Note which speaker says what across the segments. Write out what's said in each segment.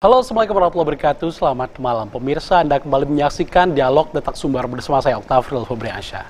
Speaker 1: Halo, Assalamualaikum warahmatullahi wabarakatuh. Selamat malam pemirsa, Anda kembali menyaksikan Dialog Detak Sumber bersama saya Oktavriel Febriansyah.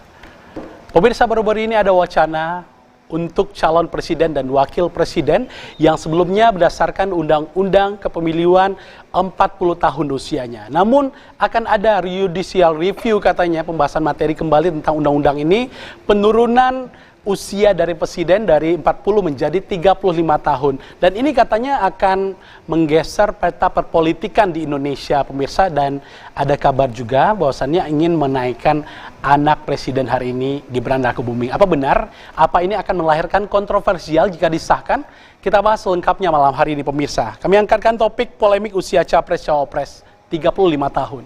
Speaker 1: Pemirsa, baru-baru ini ada wacana untuk calon presiden dan wakil presiden yang sebelumnya berdasarkan Undang-Undang Kepemiluan 40 tahun usianya. Namun akan ada judicial review katanya, pembahasan materi kembali tentang undang-undang ini, penurunan usia dari presiden dari 40 menjadi 35 tahun. Dan ini katanya akan menggeser peta perpolitikan di Indonesia, pemirsa. Dan ada kabar juga bahwasannya ingin menaikkan anak presiden hari ini, Gibran Rakebuming. Apa benar? Apa ini akan melahirkan kontroversial jika disahkan? Kita bahas selengkapnya malam hari ini, pemirsa. Kami angkatkan topik polemik usia Capres-Cawapres 35 tahun.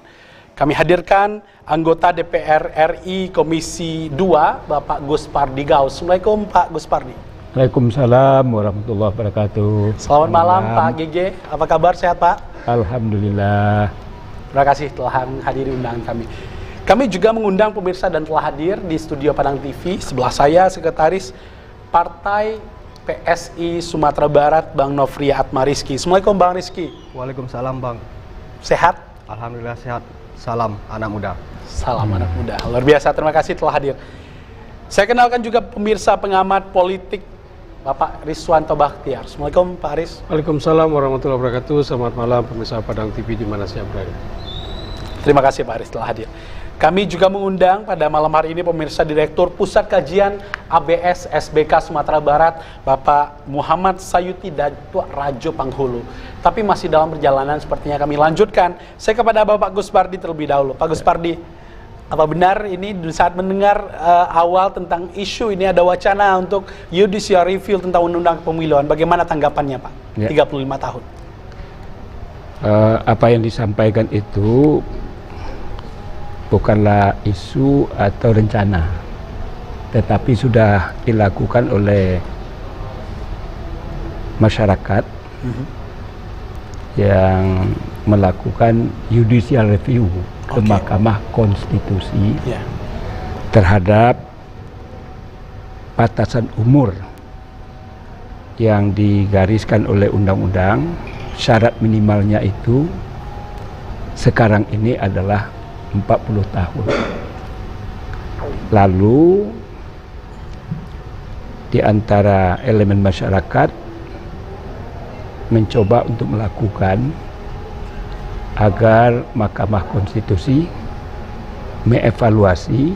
Speaker 1: Kami hadirkan anggota DPR RI Komisi 2, Bapak Gus Pardi Gaus. Assalamualaikum Pak Gus Pardi.
Speaker 2: Waalaikumsalam warahmatullahi wabarakatuh.
Speaker 1: Selamat malam Pak GG, apa kabar, sehat Pak?
Speaker 2: Alhamdulillah.
Speaker 1: Terima kasih telah menghadiri undangan kami. Kami juga mengundang pemirsa dan telah hadir di studio Padang TV. Sebelah saya Sekretaris Partai PSI Sumatera Barat, Bang Nofriya Atmariski. Assalamualaikum Bang Rizky.
Speaker 3: Waalaikumsalam Bang.
Speaker 1: Sehat?
Speaker 3: Alhamdulillah sehat. Salam anak muda.
Speaker 1: Salam anak muda. Luar biasa, terima kasih telah hadir. Saya kenalkan juga pemirsa pengamat politik Bapak Riswanto Bakhtiar. Assalamualaikum Pak Aris.
Speaker 4: Waalaikumsalam warahmatullahi wabarakatuh. Selamat malam pemirsa Padang TV di mana saya berada.
Speaker 1: Terima kasih Pak Aris telah hadir. Kami juga mengundang pada malam hari ini pemirsa Direktur Pusat Kajian ABS SBK Sumatera Barat, Bapak Muhammad Sayuti Datuk Rajo Panghulu. Tapi masih dalam perjalanan, sepertinya kami lanjutkan. Saya kepada Bapak Gus Pardi terlebih dahulu. Pak Gus Pardi, apa benar ini saat mendengar awal tentang isu ini ada wacana untuk judicial review tentang undang-undang kepemiluan, bagaimana tanggapannya Pak?
Speaker 2: Ya.
Speaker 1: 35 tahun.
Speaker 2: Apa yang disampaikan itu bukanlah isu atau rencana, tetapi sudah dilakukan oleh masyarakat yang melakukan judicial review ke Mahkamah Konstitusi terhadap batasan umur yang digariskan oleh undang-undang. Syarat minimalnya itu sekarang ini adalah 40 tahun. Lalu di antara elemen masyarakat mencoba untuk melakukan agar Mahkamah Konstitusi mengevaluasi,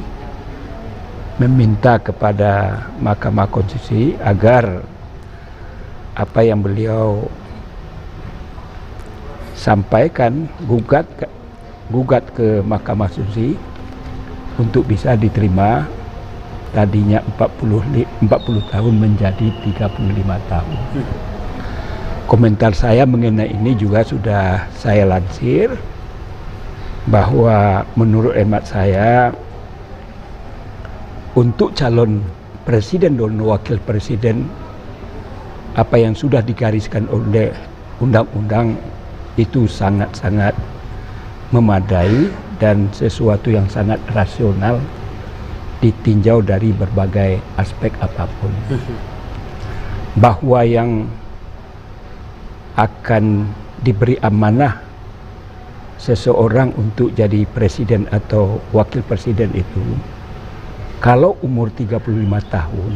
Speaker 2: meminta kepada Mahkamah Konstitusi agar apa yang beliau sampaikan, gugat ke Mahkamah Konstitusi untuk bisa diterima, tadinya 40 tahun menjadi 35 tahun. Komentar saya mengenai ini juga sudah saya lansir, bahwa menurut hemat saya untuk calon presiden dan wakil presiden, apa yang sudah digariskan oleh undang-undang itu sangat-sangat memadai dan sesuatu yang sangat rasional ditinjau dari berbagai aspek apapun. Bahwa yang akan diberi amanah seseorang untuk jadi presiden atau wakil presiden itu, kalau umur 35 tahun,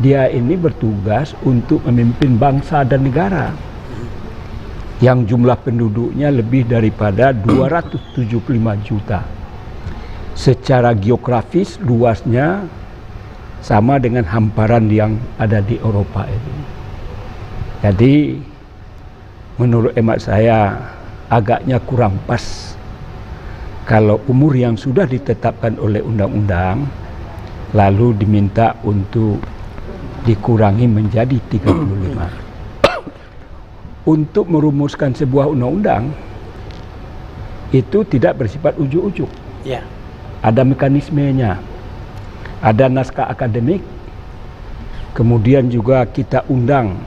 Speaker 2: dia ini bertugas untuk memimpin bangsa dan negara yang jumlah penduduknya lebih daripada 275 juta. Secara geografis luasnya sama dengan hamparan yang ada di Eropa itu. Jadi menurut hemat saya agaknya kurang pas kalau umur yang sudah ditetapkan oleh undang-undang lalu diminta untuk dikurangi menjadi 35. Untuk merumuskan sebuah undang-undang itu tidak bersifat ujuk-ujuk.
Speaker 1: Ya.
Speaker 2: Ada mekanismenya, ada naskah akademik, kemudian juga kita undang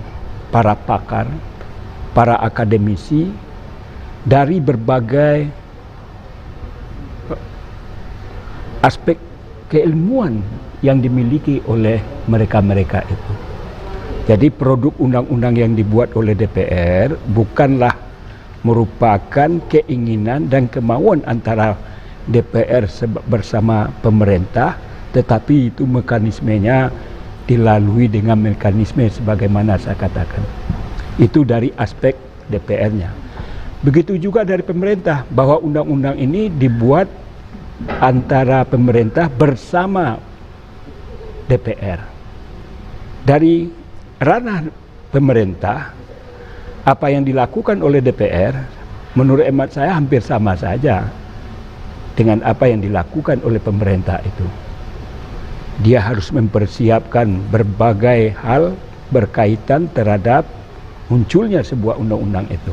Speaker 2: para pakar, para akademisi dari berbagai aspek keilmuan yang dimiliki oleh mereka-mereka itu. Jadi produk undang-undang yang dibuat oleh DPR bukanlah merupakan keinginan dan kemauan antara DPR bersama pemerintah, tetapi itu mekanismenya dilalui dengan mekanisme sebagaimana saya katakan. Itu dari aspek DPR-nya. Begitu juga dari pemerintah, bahwa undang-undang ini dibuat antara pemerintah bersama DPR. Dari ranah pemerintah, apa yang dilakukan oleh DPR menurut hemat saya hampir sama saja dengan apa yang dilakukan oleh pemerintah itu. Dia harus mempersiapkan berbagai hal berkaitan terhadap munculnya sebuah undang-undang itu.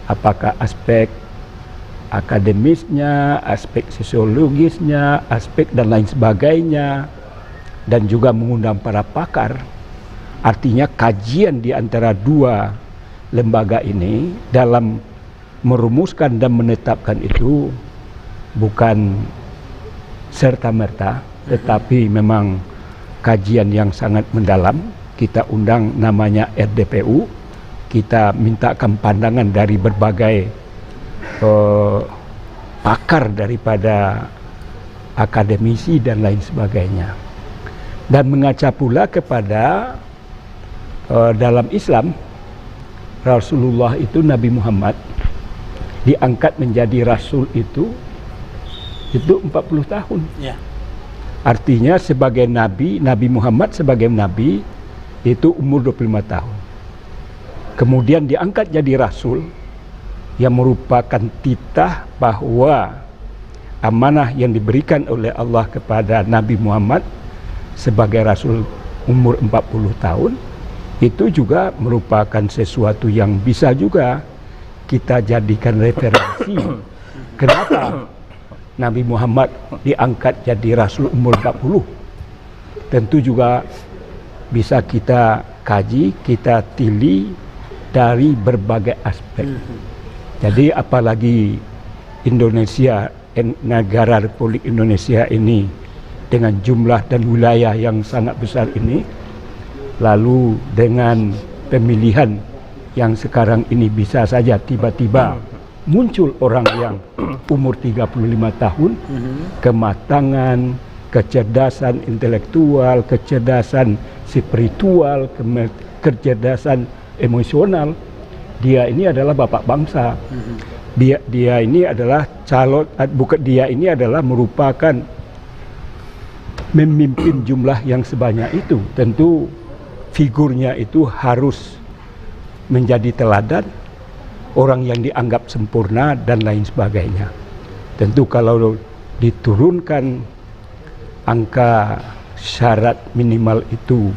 Speaker 2: Apakah aspek akademisnya, aspek sosiologisnya, aspek dan lain sebagainya, dan juga mengundang para pakar. Artinya kajian di antara dua lembaga ini dalam merumuskan dan menetapkan itu bukan serta-merta, tetapi memang kajian yang sangat mendalam. Kita undang namanya RDPU, kita mintakan pandangan dari berbagai pakar daripada akademisi dan lain sebagainya. Dan mengaca pula kepada dalam Islam, Rasulullah itu, Nabi Muhammad diangkat menjadi Rasul itu 40 tahun. Ya. Artinya sebagai Nabi, Nabi Muhammad sebagai Nabi itu umur 25 tahun. Kemudian diangkat jadi Rasul yang merupakan titah bahwa amanah yang diberikan oleh Allah kepada Nabi Muhammad sebagai Rasul umur 40 tahun itu juga merupakan sesuatu yang bisa juga kita jadikan referensi. Kenapa Nabi Muhammad diangkat jadi Rasul umur 40? Tentu juga bisa kita kaji, kita tili dari berbagai aspek. Jadi apalagi Indonesia, negara Republik Indonesia ini dengan jumlah dan wilayah yang sangat besar ini, lalu dengan pemilihan yang sekarang ini bisa saja tiba-tiba muncul orang yang umur 35 tahun, kematangan, kecerdasan intelektual, kecerdasan spiritual, kecerdasan emosional. Dia ini adalah bapak bangsa. Dia ini adalah dia ini adalah merupakan memimpin jumlah yang sebanyak itu. Tentu figurnya itu harus menjadi teladan, orang yang dianggap sempurna dan lain sebagainya. Tentu kalau diturunkan angka syarat minimal itu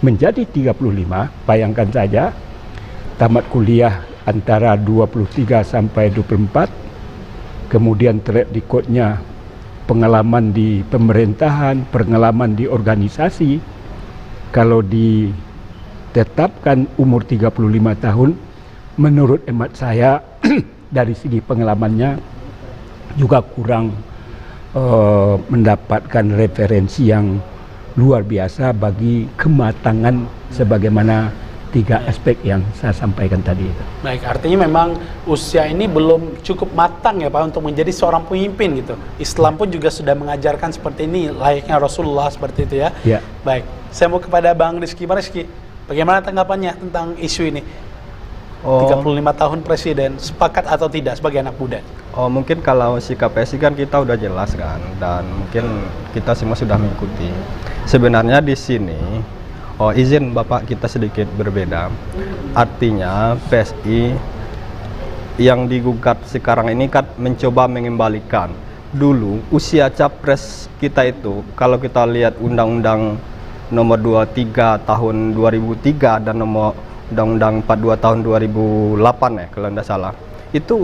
Speaker 2: menjadi 35, bayangkan saja tamat kuliah antara 23 sampai 24, kemudian track recordnya pengalaman di pemerintahan, pengalaman di organisasi. Kalau ditetapkan umur 35 tahun, menurut hemat saya dari segi pengalamannya juga kurang mendapatkan referensi yang luar biasa bagi kematangan sebagaimana 3 aspek yang saya sampaikan tadi itu.
Speaker 1: Baik, artinya memang usia ini belum cukup matang ya Pak untuk menjadi seorang pemimpin gitu. Islam pun juga sudah mengajarkan seperti ini, layaknya Rasulullah seperti itu ya.
Speaker 2: Ya.
Speaker 1: Baik, saya mau kepada Bang Rizky. Bang Rizky, bagaimana tanggapannya tentang isu ini? 35 tahun presiden, sepakat atau tidak sebagai anak muda?
Speaker 3: Oh, mungkin kalau sikap PSI kan kita udah jelas kan, dan mungkin kita semua sudah mengikuti. Sebenarnya di sini, izin Bapak kita sedikit berbeda. Artinya PSI yang digugat sekarang ini kan mencoba mengembalikan. Dulu usia capres kita itu, kalau kita lihat Undang-Undang nomor 23 tahun 2003 dan nomor Undang-Undang 42 tahun 2008 ya kalau tidak salah, itu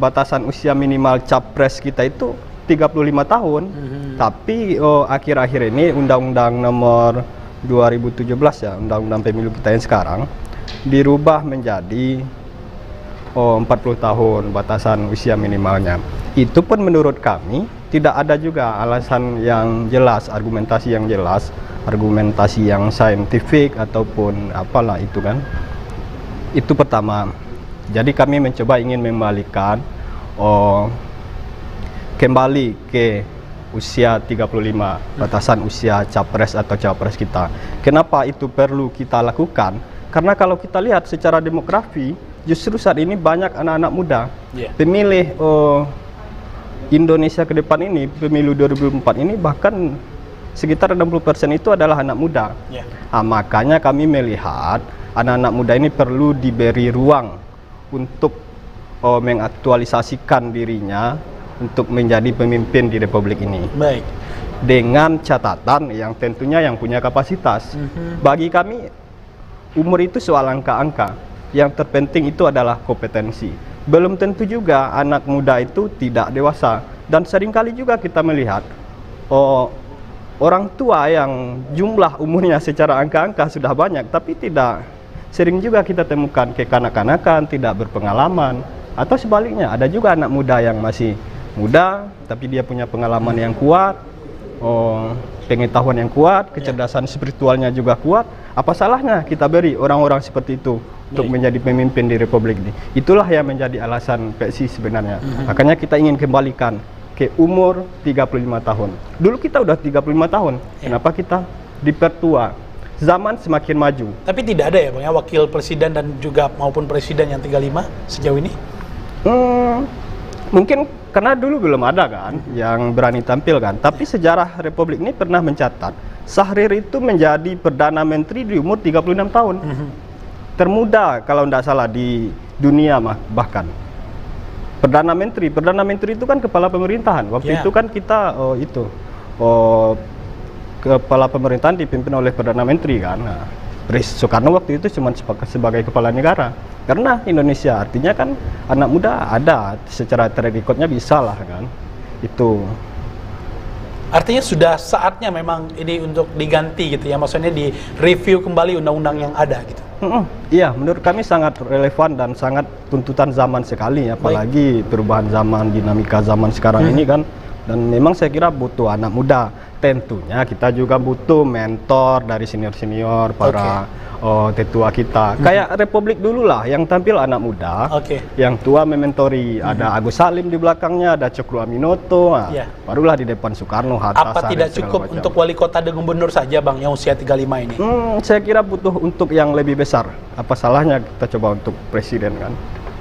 Speaker 3: batasan usia minimal capres kita itu 35 tahun. Tapi akhir-akhir ini Undang-Undang nomor 2017 ya, Undang-Undang Pemilu kita yang sekarang dirubah menjadi 40 tahun batasan usia minimalnya. Itu pun menurut kami tidak ada juga alasan yang jelas, argumentasi yang jelas, argumentasi yang saintifik ataupun apalah itu kan. Itu pertama. Jadi kami mencoba ingin membalikan kembali ke usia 35, batasan usia capres atau cawapres kita. Kenapa itu perlu kita lakukan? Karena kalau kita lihat secara demografi, justru saat ini banyak anak-anak muda pemilih Indonesia ke depan ini, pemilu 2004 ini bahkan sekitar 60% itu adalah anak muda. Nah, makanya kami melihat anak-anak muda ini perlu diberi ruang untuk mengaktualisasikan dirinya untuk menjadi pemimpin di Republik ini.
Speaker 1: Baik.
Speaker 3: Dengan catatan yang tentunya yang punya kapasitas. Bagi kami umur itu soal angka-angka. Yang terpenting itu adalah kompetensi. Belum tentu juga anak muda itu tidak dewasa. Dan seringkali juga kita melihat orang tua yang jumlah umurnya secara angka-angka sudah banyak, tapi tidak. Sering juga kita temukan kekanak-kanakan, tidak berpengalaman. Atau sebaliknya, ada juga anak muda yang masih muda, tapi dia punya pengalaman yang kuat, pengetahuan yang kuat, kecerdasan spiritualnya juga kuat. Apa salahnya kita beri orang-orang seperti itu untuk menjadi pemimpin di Republik ini? Itulah yang menjadi alasan PSI sebenarnya. Makanya kita ingin kembalikan ke umur 35 tahun. Dulu kita udah 35 tahun. Kenapa kita dipertua? Zaman semakin maju.
Speaker 1: Tapi tidak ada ya Bang ya, wakil presiden dan juga maupun presiden yang 35 sejauh ini?
Speaker 3: Mungkin karena dulu belum ada kan yang berani tampil kan. Tapi sejarah Republik ini pernah mencatat Syahrir itu menjadi Perdana Menteri di umur 36 tahun. Termuda kalau tidak salah di dunia bahkan. Perdana Menteri itu kan kepala pemerintahan. Waktu itu kan kita kepala pemerintahan dipimpin oleh Perdana Menteri kan. Nah, Soekarno waktu itu cuma sebagai kepala negara. Karena Indonesia artinya kan anak muda ada, secara track record-nya bisa lah kan. Itu.
Speaker 1: Artinya sudah saatnya memang ini untuk diganti gitu ya, maksudnya di review kembali undang-undang yang ada gitu.
Speaker 3: Iya, menurut kami sangat relevan dan sangat tuntutan zaman sekali, apalagi perubahan zaman, dinamika zaman sekarang ini kan. Dan memang saya kira butuh anak muda. Tentunya kita juga butuh mentor dari senior-senior, para tetua kita. Kayak Republik dulu lah, yang tampil anak muda, yang tua mementori. Ada Agus Salim di belakangnya, ada Cokro Aminoto, barulah di depan Soekarno, Hatta.
Speaker 1: Apa tidak cukup untuk wali kota dan gubernur saja Bang, yang usia 35 ini?
Speaker 3: Saya kira butuh untuk yang lebih besar. Apa salahnya kita coba untuk presiden kan?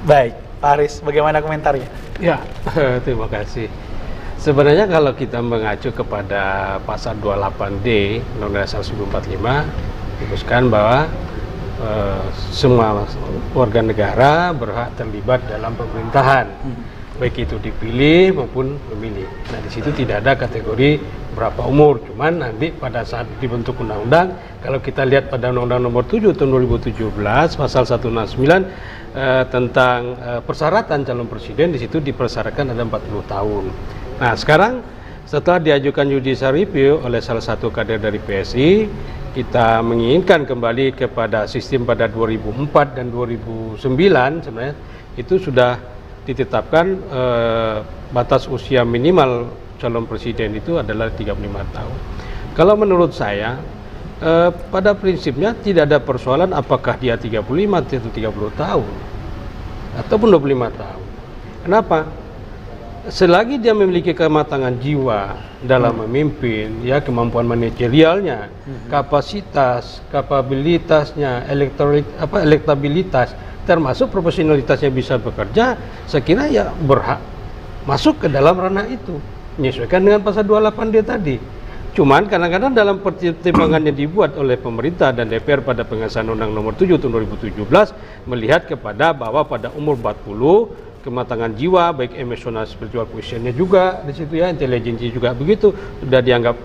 Speaker 1: Baik, Pak Aris, bagaimana komentarnya?
Speaker 4: Ya, terima kasih. Sebenarnya kalau kita mengacu kepada pasal 28D Undang-Undang Dasar 1945, dikhususkan bahwa semua warga negara berhak terlibat dalam pemerintahan, baik itu dipilih maupun memilih. Nah, di situ tidak ada kategori berapa umur, cuman nanti pada saat dibentuk undang-undang, kalau kita lihat pada Undang-Undang Nomor 7 Tahun 2017 pasal 169 tentang persyaratan calon presiden, di situ dipersyaratkan ada 40 tahun. Nah, sekarang setelah diajukan judicial review oleh salah satu kader dari PSI, kita menginginkan kembali kepada sistem pada 2004 dan 2009 sebenarnya itu sudah ditetapkan batas usia minimal calon presiden itu adalah 35 tahun. Kalau menurut saya pada prinsipnya tidak ada persoalan apakah dia 35 atau 30 tahun ataupun 25 tahun. Kenapa? Selagi dia memiliki kematangan jiwa dalam memimpin, ya, kemampuan manajerialnya, kapasitas, kapabilitasnya, elektabilitas, termasuk profesionalitasnya bisa bekerja, saya kira ya berhak masuk ke dalam ranah itu, menyesuaikan dengan pasal 28D tadi. Cuman kadang-kadang dalam pertimbangan yang dibuat oleh pemerintah dan DPR pada pengesahan Undang Nomor 7 Tahun 2017 melihat kepada bahwa pada umur 40 kematangan jiwa, baik emosional, spiritual quotientnya juga di situ ya, intelijensi juga begitu, sudah dianggap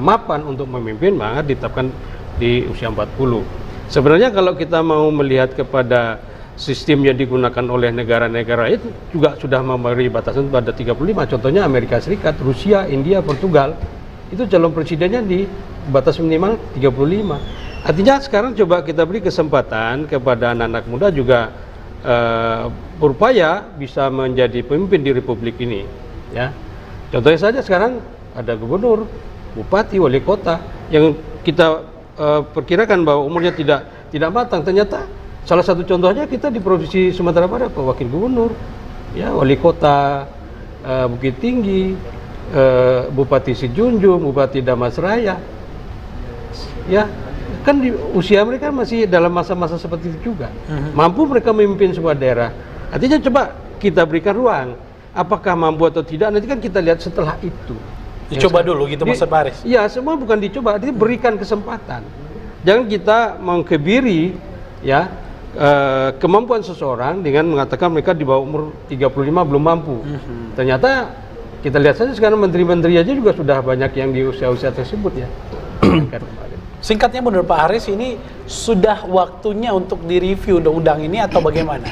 Speaker 4: mapan untuk memimpin, maka ditetapkan di usia 40. Sebenarnya kalau kita mau melihat kepada sistem yang digunakan oleh negara-negara itu juga sudah memberi batasan pada 35. Contohnya Amerika Serikat, Rusia, India, Portugal, itu calon presidennya di batas minimal 35. Artinya sekarang coba kita beri kesempatan kepada anak-anak muda juga berupaya bisa menjadi pemimpin di Republik ini, ya. Contohnya saja sekarang ada gubernur, bupati, wali kota yang kita perkirakan bahwa umurnya tidak matang. Ternyata salah satu contohnya kita di provinsi Sumatera Barat, Pak Wakil Gubernur, ya wali kota Bukit Tinggi, Bupati Sijunjung, Bupati Damasraya, ya kan di usia mereka masih dalam masa-masa seperti itu juga. Mampu mereka memimpin sebuah daerah. Artinya coba kita berikan ruang. Apakah mampu atau tidak, nanti kan kita lihat setelah itu.
Speaker 1: Dicoba dulu gitu Mas Baris.
Speaker 4: Iya, semua bukan dicoba, artinya berikan kesempatan. Jangan kita mengkebiri ya kemampuan seseorang dengan mengatakan mereka di bawah umur 35 belum mampu. Ternyata kita lihat saja sekarang menteri-menteri aja juga sudah banyak yang di usia-usia tersebut ya.
Speaker 1: Singkatnya menurut Pak Haris, ini sudah waktunya untuk direview undang-undang ini atau bagaimana?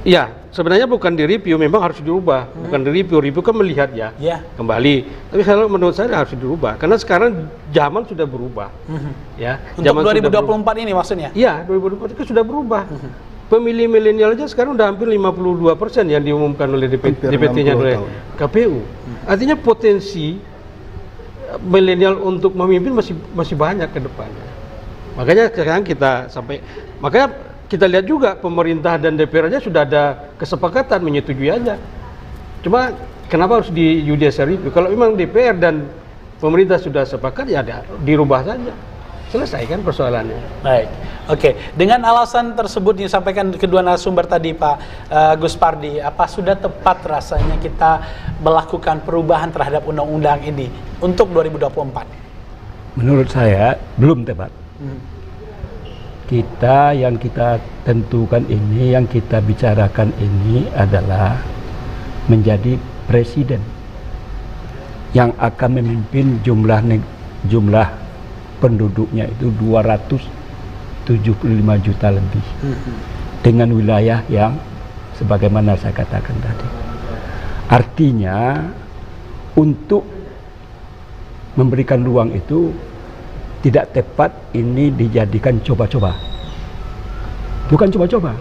Speaker 4: Iya, sebenarnya bukan direview, memang harus dirubah. Bukan direview, review kan melihat ya, kembali. Tapi kalau menurut saya harus dirubah, karena sekarang zaman sudah berubah. Ya,
Speaker 1: untuk
Speaker 4: zaman
Speaker 1: 2024 ini maksudnya?
Speaker 4: Iya, 2024 itu sudah berubah. Pemilih milenial aja sekarang udah hampir 52% yang diumumkan oleh DPT-nya oleh KPU. Artinya potensi milenial untuk memimpin masih banyak ke depannya. Makanya sekarang makanya kita lihat juga pemerintah dan DPR aja sudah ada kesepakatan menyetujui aja. Cuma kenapa harus di judicial review? Kalau memang DPR dan pemerintah sudah sepakat ya dirubah saja. Selesai kan persoalannya.
Speaker 1: Baik. Oke, dengan alasan tersebut yang disampaikan kedua narasumber tadi Pak Gus Pardi, apa sudah tepat rasanya kita melakukan perubahan terhadap undang-undang ini untuk 2024?
Speaker 2: Menurut saya belum tepat. Yang kita tentukan ini, yang kita bicarakan ini adalah menjadi presiden yang akan memimpin jumlah penduduknya itu 275 juta lebih, dengan wilayah yang sebagaimana saya katakan tadi. Artinya untuk memberikan ruang itu tidak tepat ini dijadikan coba-coba. Bukan coba-coba.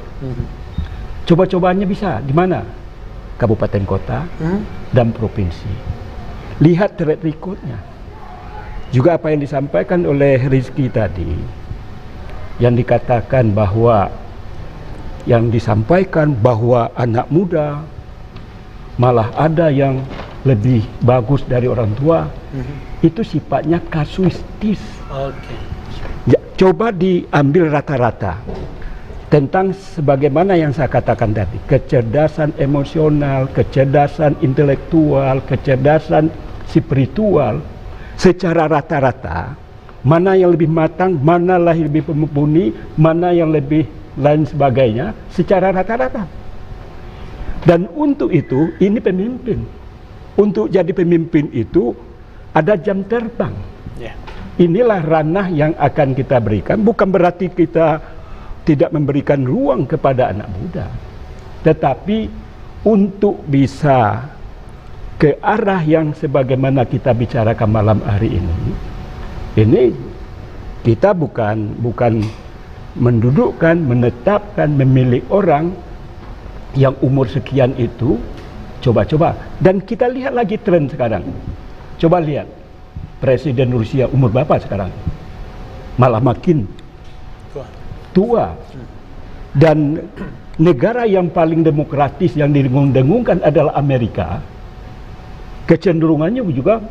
Speaker 2: Coba-cobanya bisa di mana? Kabupaten kota dan provinsi. Lihat track record-nya. Juga apa yang disampaikan oleh Rizky tadi, yang dikatakan bahwa anak muda malah ada yang lebih bagus dari orang tua, itu sifatnya kasuistis. Ya, coba diambil rata-rata tentang sebagaimana yang saya katakan tadi, kecerdasan emosional, kecerdasan intelektual, kecerdasan spiritual, secara rata-rata mana yang lebih matang, mana yang lebih mumpuni, mana yang lebih lain sebagainya, secara rata-rata. Dan untuk itu ini pemimpin. Untuk jadi pemimpin itu ada jam terbang. Inilah ranah yang akan kita berikan. Bukan berarti kita tidak memberikan ruang kepada anak muda, tetapi untuk bisa ke arah yang sebagaimana kita bicarakan malam hari ini kita bukan mendudukkan, menetapkan, memilih orang yang umur sekian itu coba-coba. Dan kita lihat lagi tren sekarang. Coba lihat Presiden Rusia umur berapa sekarang? Malah makin tua. Dan negara yang paling demokratis yang didengung-dengungkan adalah Amerika, kecenderungannya juga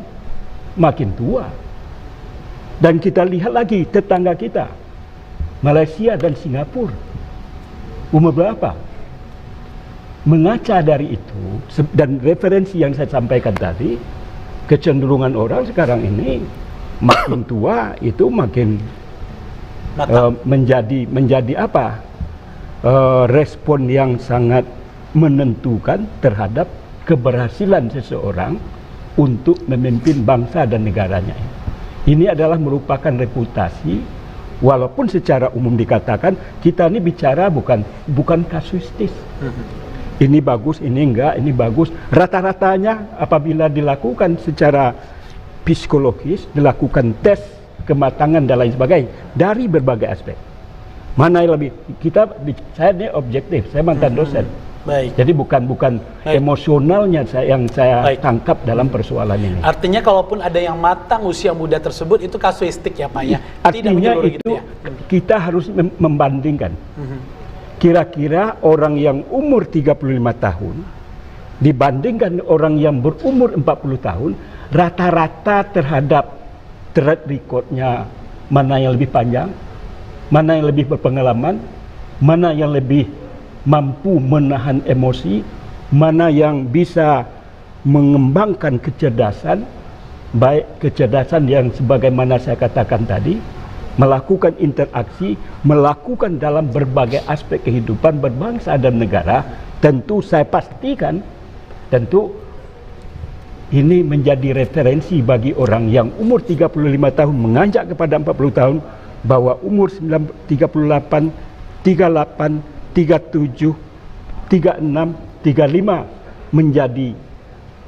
Speaker 2: makin tua. Dan kita lihat lagi tetangga kita, Malaysia dan Singapura, umur berapa? Mengaca dari itu dan referensi yang saya sampaikan tadi, kecenderungan orang sekarang ini makin tua itu makin menjadi apa? Respon yang sangat menentukan terhadap keberhasilan seseorang untuk memimpin bangsa dan negaranya. Ini adalah merupakan reputasi, walaupun secara umum dikatakan kita ini bicara bukan kasuistis. Ini bagus, ini enggak, ini bagus. Rata-ratanya apabila dilakukan secara psikologis, dilakukan tes kematangan dan lain sebagainya dari berbagai aspek. Mana yang lebih, saya ini objektif, saya mantan dosen.
Speaker 1: Baik.
Speaker 2: Jadi bukan
Speaker 1: Baik.
Speaker 2: emosionalnya yang saya
Speaker 1: Baik.
Speaker 2: tangkap dalam persoalan ini.
Speaker 1: Artinya kalaupun ada yang matang usia muda tersebut itu kasuistik ya Pak ya. Tidak
Speaker 2: Artinya
Speaker 1: menyeluruh
Speaker 2: itu
Speaker 1: gitu ya.
Speaker 2: kita harus membandingkan. Kira-kira orang yang umur 35 tahun dibandingkan orang yang berumur 40 tahun, rata-rata terhadap track recordnya mana yang lebih panjang, mana yang lebih berpengalaman, mana yang lebih mampu menahan emosi, mana yang bisa mengembangkan kecerdasan, baik kecerdasan yang sebagaimana saya katakan tadi, melakukan interaksi, melakukan dalam berbagai aspek kehidupan berbangsa dan negara. Tentu saya pastikan, tentu ini menjadi referensi bagi orang yang umur 35 tahun menganjak kepada 40 tahun, bahwa umur 38, 38, 37, 36, 35 menjadi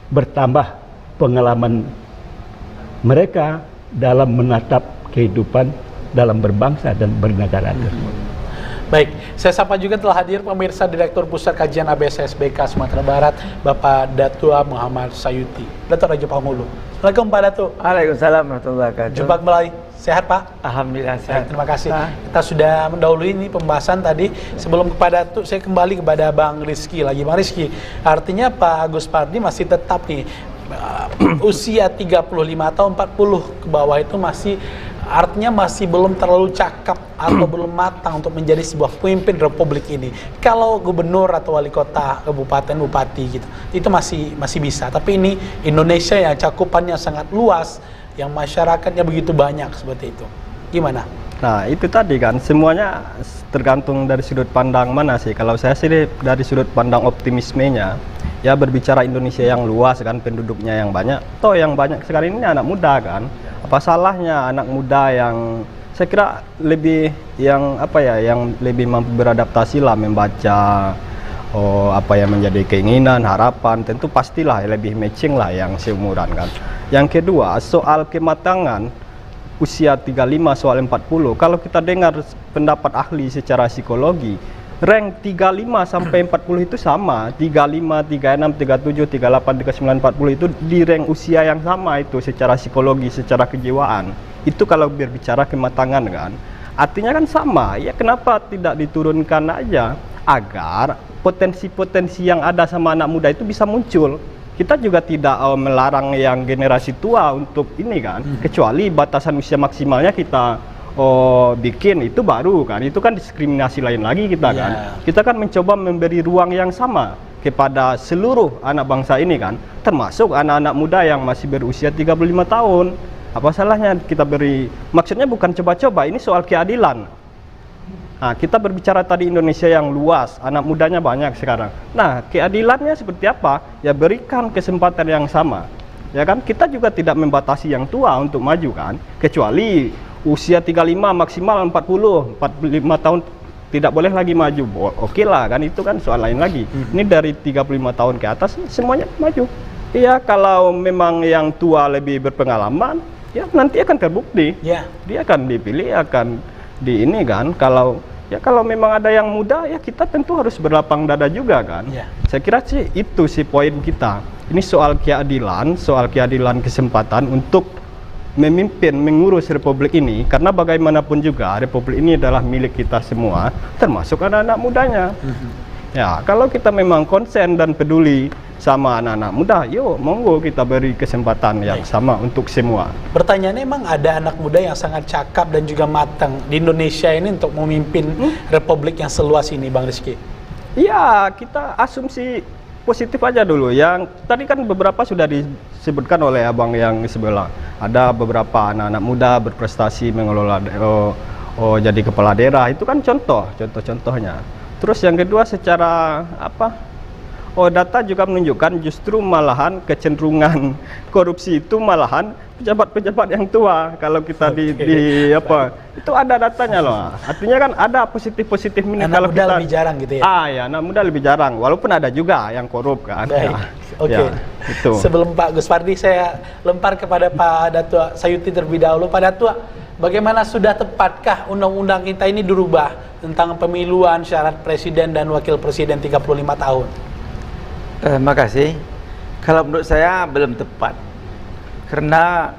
Speaker 2: bertambah pengalaman mereka dalam menatap kehidupan dalam berbangsa dan bernegara tersebut.
Speaker 1: Baik, saya sapa juga telah hadir pemirsa Direktur Pusat Kajian ABCSBK Sumatera Barat, Bapak Datua Muhammad Sayuti. Datuk Raja Panghulu. Assalamualaikum Pak Datuk.
Speaker 5: Waalaikumsalam warahmatullahi wabarakatuh.
Speaker 1: Jumpa kembali. Sehat Pak?
Speaker 5: Alhamdulillah sehat.
Speaker 1: Baik, terima kasih. Kita sudah mendahului ini pembahasan tadi. Sebelum kepada Datuk, saya kembali kepada Bang Rizky lagi. Bang Rizky, artinya Pak Agus Pardi masih tetap nih usia 35 atau 40 ke bawah itu masih, artinya masih belum terlalu cakap atau belum matang untuk menjadi sebuah pemimpin republik ini. Kalau gubernur atau wali kota, kabupaten, bupati gitu, itu masih bisa. Tapi ini Indonesia yang cakupannya sangat luas, yang masyarakatnya begitu banyak seperti itu. Gimana?
Speaker 3: Nah, itu tadi kan semuanya tergantung dari sudut pandang mana sih. Kalau saya sih dari sudut pandang optimismenya, ya berbicara Indonesia yang luas kan, penduduknya yang banyak. Toh yang banyak sekarang ini anak muda kan. Apa salahnya anak muda yang saya kira lebih yang yang lebih mampu beradaptasi lah, membaca apa yang menjadi keinginan, harapan, tentu pastilah lebih matching lah yang seumuran kan. Yang kedua, soal kematangan usia 35 soal 40, kalau kita dengar pendapat ahli secara psikologi, rank 35 sampai 40 itu sama, 35, 36, 37, 38, 39, 40 itu di rank usia yang sama itu secara psikologi, secara kejiwaan. Itu kalau berbicara kematangan kan. Artinya kan sama, ya kenapa tidak diturunkan aja agar potensi-potensi yang ada sama anak muda itu bisa muncul. Kita juga tidak melarang yang generasi tua untuk ini kan, kecuali batasan usia maksimalnya kita bikin itu baru kan, itu kan diskriminasi lain lagi kita kan. Kita kan mencoba memberi ruang yang sama kepada seluruh anak bangsa ini kan, termasuk anak-anak muda yang masih berusia 35 tahun. Apa salahnya kita beri, maksudnya bukan coba-coba, ini soal keadilan. Nah, kita berbicara tadi Indonesia yang luas, anak mudanya banyak sekarang. Nah, keadilannya seperti apa? Ya berikan kesempatan yang sama. Ya kan, kita juga tidak membatasi yang tua untuk maju kan, kecuali usia 35 maksimal 45 tahun tidak boleh lagi maju. Oke lah kan, itu kan soal lain lagi. Ini dari 35 tahun ke atas semuanya maju. Iya, kalau memang yang tua lebih berpengalaman, ya nanti akan terbukti. Dia akan dipilih, akan di ini kan. Kalau memang ada yang muda, ya kita tentu harus berlapang dada juga kan. Saya kira sih itu sih poin kita. Ini soal keadilan kesempatan untuk memimpin, mengurus republik ini, karena bagaimanapun juga republik ini adalah milik kita semua, termasuk anak-anak mudanya. Ya, kalau kita memang konsen dan peduli sama anak-anak muda, yuk monggo kita beri kesempatan yang sama untuk semua.
Speaker 1: Pertanyaannya, emang ada anak muda yang sangat cakap dan juga matang di Indonesia ini untuk memimpin republik yang seluas ini, Bang Rizky?
Speaker 3: Iya, kita asumsi positif aja dulu. Yang tadi kan beberapa sudah disebutkan oleh abang yang sebelah. Ada beberapa anak-anak muda berprestasi mengelola jadi kepala daerah, itu kan contohnya. Terus yang kedua, secara data juga menunjukkan justru malahan kecenderungan korupsi itu malahan pejabat-pejabat yang tua. Kalau kita itu ada datanya loh. Artinya kan ada positif ini.
Speaker 1: Anak
Speaker 3: kalau
Speaker 1: muda
Speaker 3: kita
Speaker 1: lebih jarang gitu ya?
Speaker 3: Ya, anak muda lebih jarang. Walaupun ada juga yang korup kan.
Speaker 1: Oke.
Speaker 3: Itu.
Speaker 1: Sebelum Pak Gus Pardi, saya lempar kepada Pak Datua Sayuti terlebih dahulu. Pak Datua, bagaimana sudah tepatkah undang-undang kita ini dirubah tentang pemiluan syarat presiden dan wakil presiden 35 tahun?
Speaker 5: Makasih. Kalau menurut saya belum tepat. Karena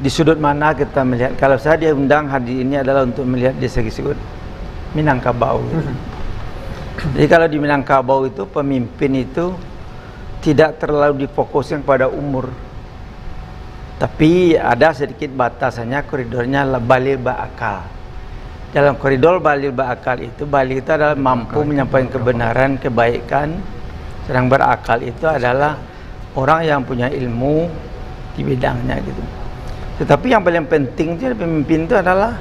Speaker 5: di sudut mana kita melihat, kalau saya diundang hari ini adalah untuk melihat di segi sudut Minangkabau. Jadi kalau di Minangkabau itu pemimpin itu tidak terlalu difokuskan pada umur, tapi ada sedikit batasannya, koridornya baligh ba'akal. Dalam koridor baligh ba'akal itu, baligh itu adalah mampu menyampaikan kebenaran, kebaikan, sedang berakal itu adalah orang yang punya ilmu di bidangnya gitu. Tetapi yang paling penting itu pemimpin itu adalah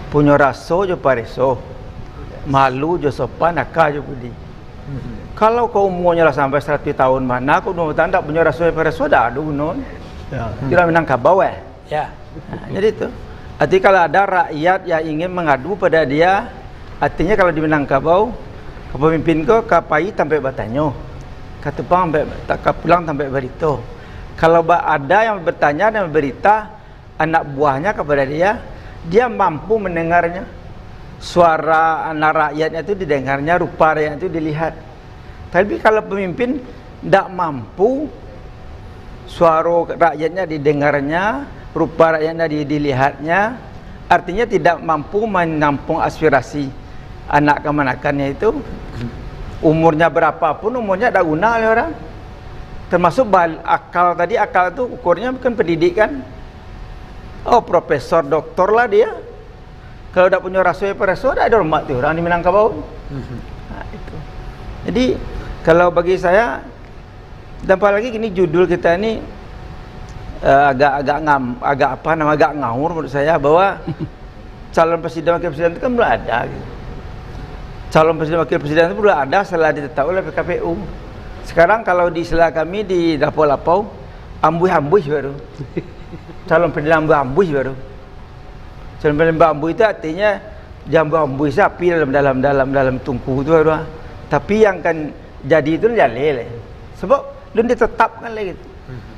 Speaker 5: punya raso jo pareso, malu jo sopan, akal jo budi. Kalau kau umurnya lah sampai 100 tahun mana, kau tak punya raso jo pareso dah ada gunung. Tidak Minangkabau
Speaker 1: Ya.
Speaker 5: Nah, jadi itu. Artinya kalau ada rakyat yang ingin mengadu pada dia, artinya kalau di Minangkabau, pemimpin kau kapai sampai batanyo, katupang sampai tak pulang sampai berito. Kalau ada yang bertanya dan berita anak buahnya kepada dia, dia mampu mendengarnya. Suara anak rakyatnya itu didengarnya, rupa rakyat itu dilihat. Tapi kalau pemimpin tidak mampu, suara rakyatnya didengarnya, rupa rakyatnya dilihatnya, artinya tidak mampu menampung aspirasi anak kemanakannya itu. Umurnya berapapun, umurnya ada guna oleh orang. Termasuk akal tadi, akal itu ukurnya bukan pendidikan. Oh, profesor, doktor lah dia. Kalau tidak punya rasul profesor, ada hormat tuh orang di Minangkabau. Nah, itu. Jadi kalau bagi saya, dan apalagi gini judul kita ini agak ngawur menurut saya, bahwa calon presiden wakil presiden itu kan belum ada. Gitu. Calon presiden wakil presiden itu belum ada setelah ditetapkan oleh PKPU. Sekarang kalau di istilah kami di Lapu-Lapu, ambuh-ambuh baru. Calon presiden ambuh-ambuh baru. Calon presiden ambuh itu artinya jambu-ambuh sapi dalam tungku itu baru. Tapi yang kan jadi itu jalil. Sebab belum ditetapkan lagi.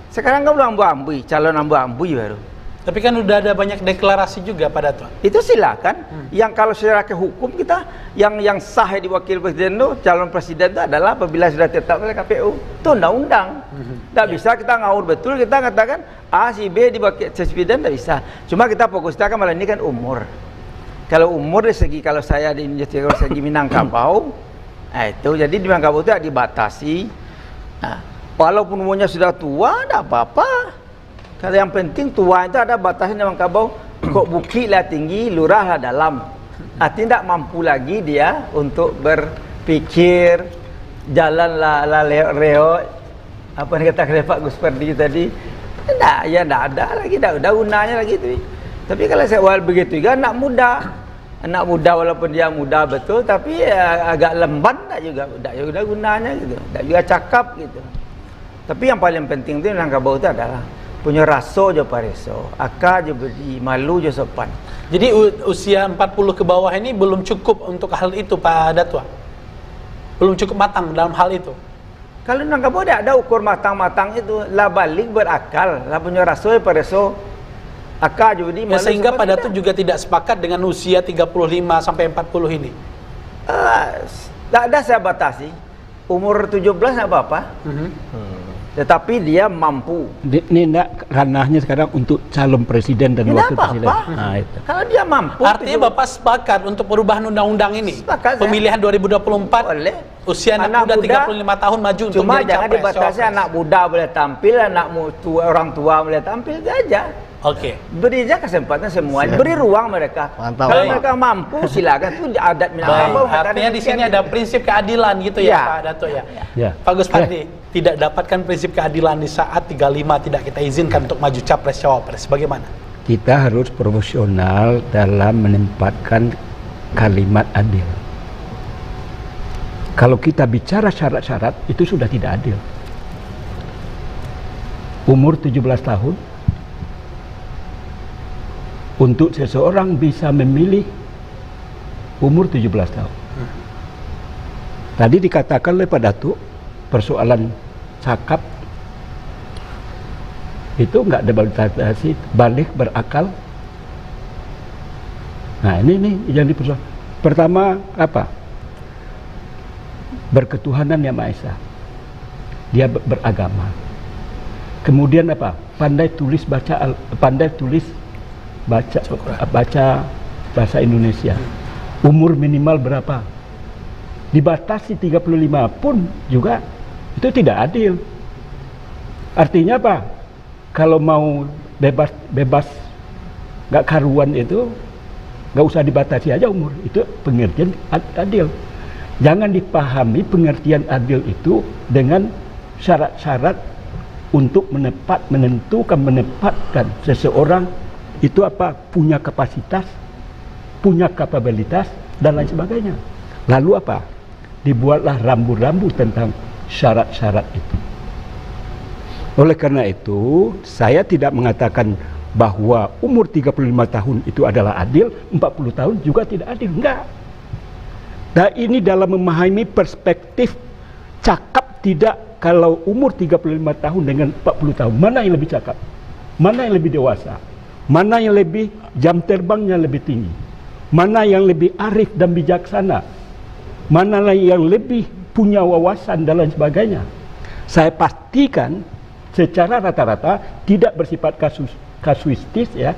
Speaker 5: Sekarang kan belum ambuh-ambuh, calon ambuh-ambuh baru.
Speaker 1: Tapi kan udah ada banyak deklarasi juga pada Tuan.
Speaker 5: Itu silakan. Yang kalau secara hukum kita yang sah di wakil presiden itu, calon presiden itu adalah apabila sudah tetap oleh KPU. Itu undang-undang. Tidak bisa kita ngawur betul, kita katakan A si B di wakil presiden, tidak bisa. Cuma kita fokuskan malah ini kan umur. Kalau umur dari segi, kalau saya di segi Minangkabau, nah itu jadi di Minangkabau itu dibatasi. Nah, walaupun umurnya sudah tua, tidak apa-apa. Kalau yang penting tua itu ada batasnya di Minangkabau. Kok bukit lah tinggi, lurah lah dalam. Artinya tidak mampu lagi dia untuk berpikir, jalan lah reo. Apa yang kata Pak Gus Perdi tadi? Tidak, ya tidak ada lagi, tidak ada gunanya lagi tu. Tapi kalau saya begitu juga anak muda walaupun dia muda betul, tapi agak lemban tak juga gunanya gitu, tak juga cakap gitu. Tapi yang paling penting itu Minangkabau itu adalah punya raso je pareso, akal je budi, malu je sopan.
Speaker 1: Jadi usia 40 ke bawah ini belum cukup untuk hal itu Pak Datua? Belum cukup matang dalam hal itu?
Speaker 5: Kalau Minangkabau ada ukur matang-matang itu, lah balik berakal, lah punya raso je pareso, akal je budi, malu
Speaker 1: sehingga
Speaker 5: sopan.
Speaker 1: Pak Datua juga tidak sepakat dengan usia 35 sampai 40 ini?
Speaker 5: Tak ada saya batasi. Umur 17 tak apa-apa. Tetapi dia mampu.
Speaker 2: Ini enggak ranahnya sekarang untuk calon presiden dan wakil presiden. Nah, itu.
Speaker 5: Kalau dia mampu.
Speaker 1: Artinya Bapak sepakat untuk perubahan undang-undang ini?
Speaker 5: Sepakat.
Speaker 1: Pemilihan 2024
Speaker 5: boleh.
Speaker 1: Usia anak muda 35 tahun maju untuk
Speaker 5: cuma
Speaker 1: jadi
Speaker 5: jangan
Speaker 1: capres,
Speaker 5: dibatasi
Speaker 1: cawapres.
Speaker 5: anak muda boleh tampil, orang tua boleh tampil saja.
Speaker 1: Oke.
Speaker 5: Beri aja kesempatan semuanya, beri ruang mereka.
Speaker 3: Mantap.
Speaker 5: Kalau
Speaker 1: Baik.
Speaker 5: mereka mampu silakan, itu adat Minangkabau.
Speaker 1: Baik, artinya di sini ada prinsip keadilan gitu ya,
Speaker 5: Ya.
Speaker 1: Pak Dato ya.
Speaker 2: Ya.
Speaker 1: Pak Gus Pardi, tidak dapatkan prinsip keadilan di saat 35 tidak kita izinkan untuk maju capres cawapres. Bagaimana?
Speaker 2: Kita harus profesional dalam menempatkan kalimat adil. Kalau kita bicara syarat-syarat, itu sudah tidak adil. Umur 17 tahun, untuk seseorang bisa memilih umur 17 tahun. Tadi dikatakan oleh Pak Datuk, persoalan cakap Itu nggak ada batasi, balik berakal. Nah ini yang dipersoalkan. Pertama apa? Berketuhanan yang Maha Esa. Dia beragama. Kemudian apa? Pandai tulis baca bahasa Indonesia. Umur minimal berapa? Dibatasi 35 pun juga itu tidak adil. Artinya apa? Kalau mau bebas nggak karuan itu nggak usah dibatasi aja umur. Itu pengertian adil. Jangan dipahami pengertian adil itu dengan syarat-syarat untuk menempatkan seseorang itu apa? Punya kapasitas, punya kapabilitas dan lain sebagainya. Lalu apa? Dibuatlah rambu-rambu tentang syarat-syarat itu. Oleh karena itu, saya tidak mengatakan bahwa umur 35 tahun itu adalah adil, 40 tahun juga tidak adil. Enggak. Nah ini dalam memahami perspektif cakap tidak kalau umur 35 tahun dengan 40 tahun. Mana yang lebih cakap? Mana yang lebih dewasa? Mana yang lebih jam terbangnya lebih tinggi? Mana yang lebih arif dan bijaksana? Mana yang lebih punya wawasan dan lain sebagainya? Saya pastikan secara rata-rata tidak bersifat kasuistis ya.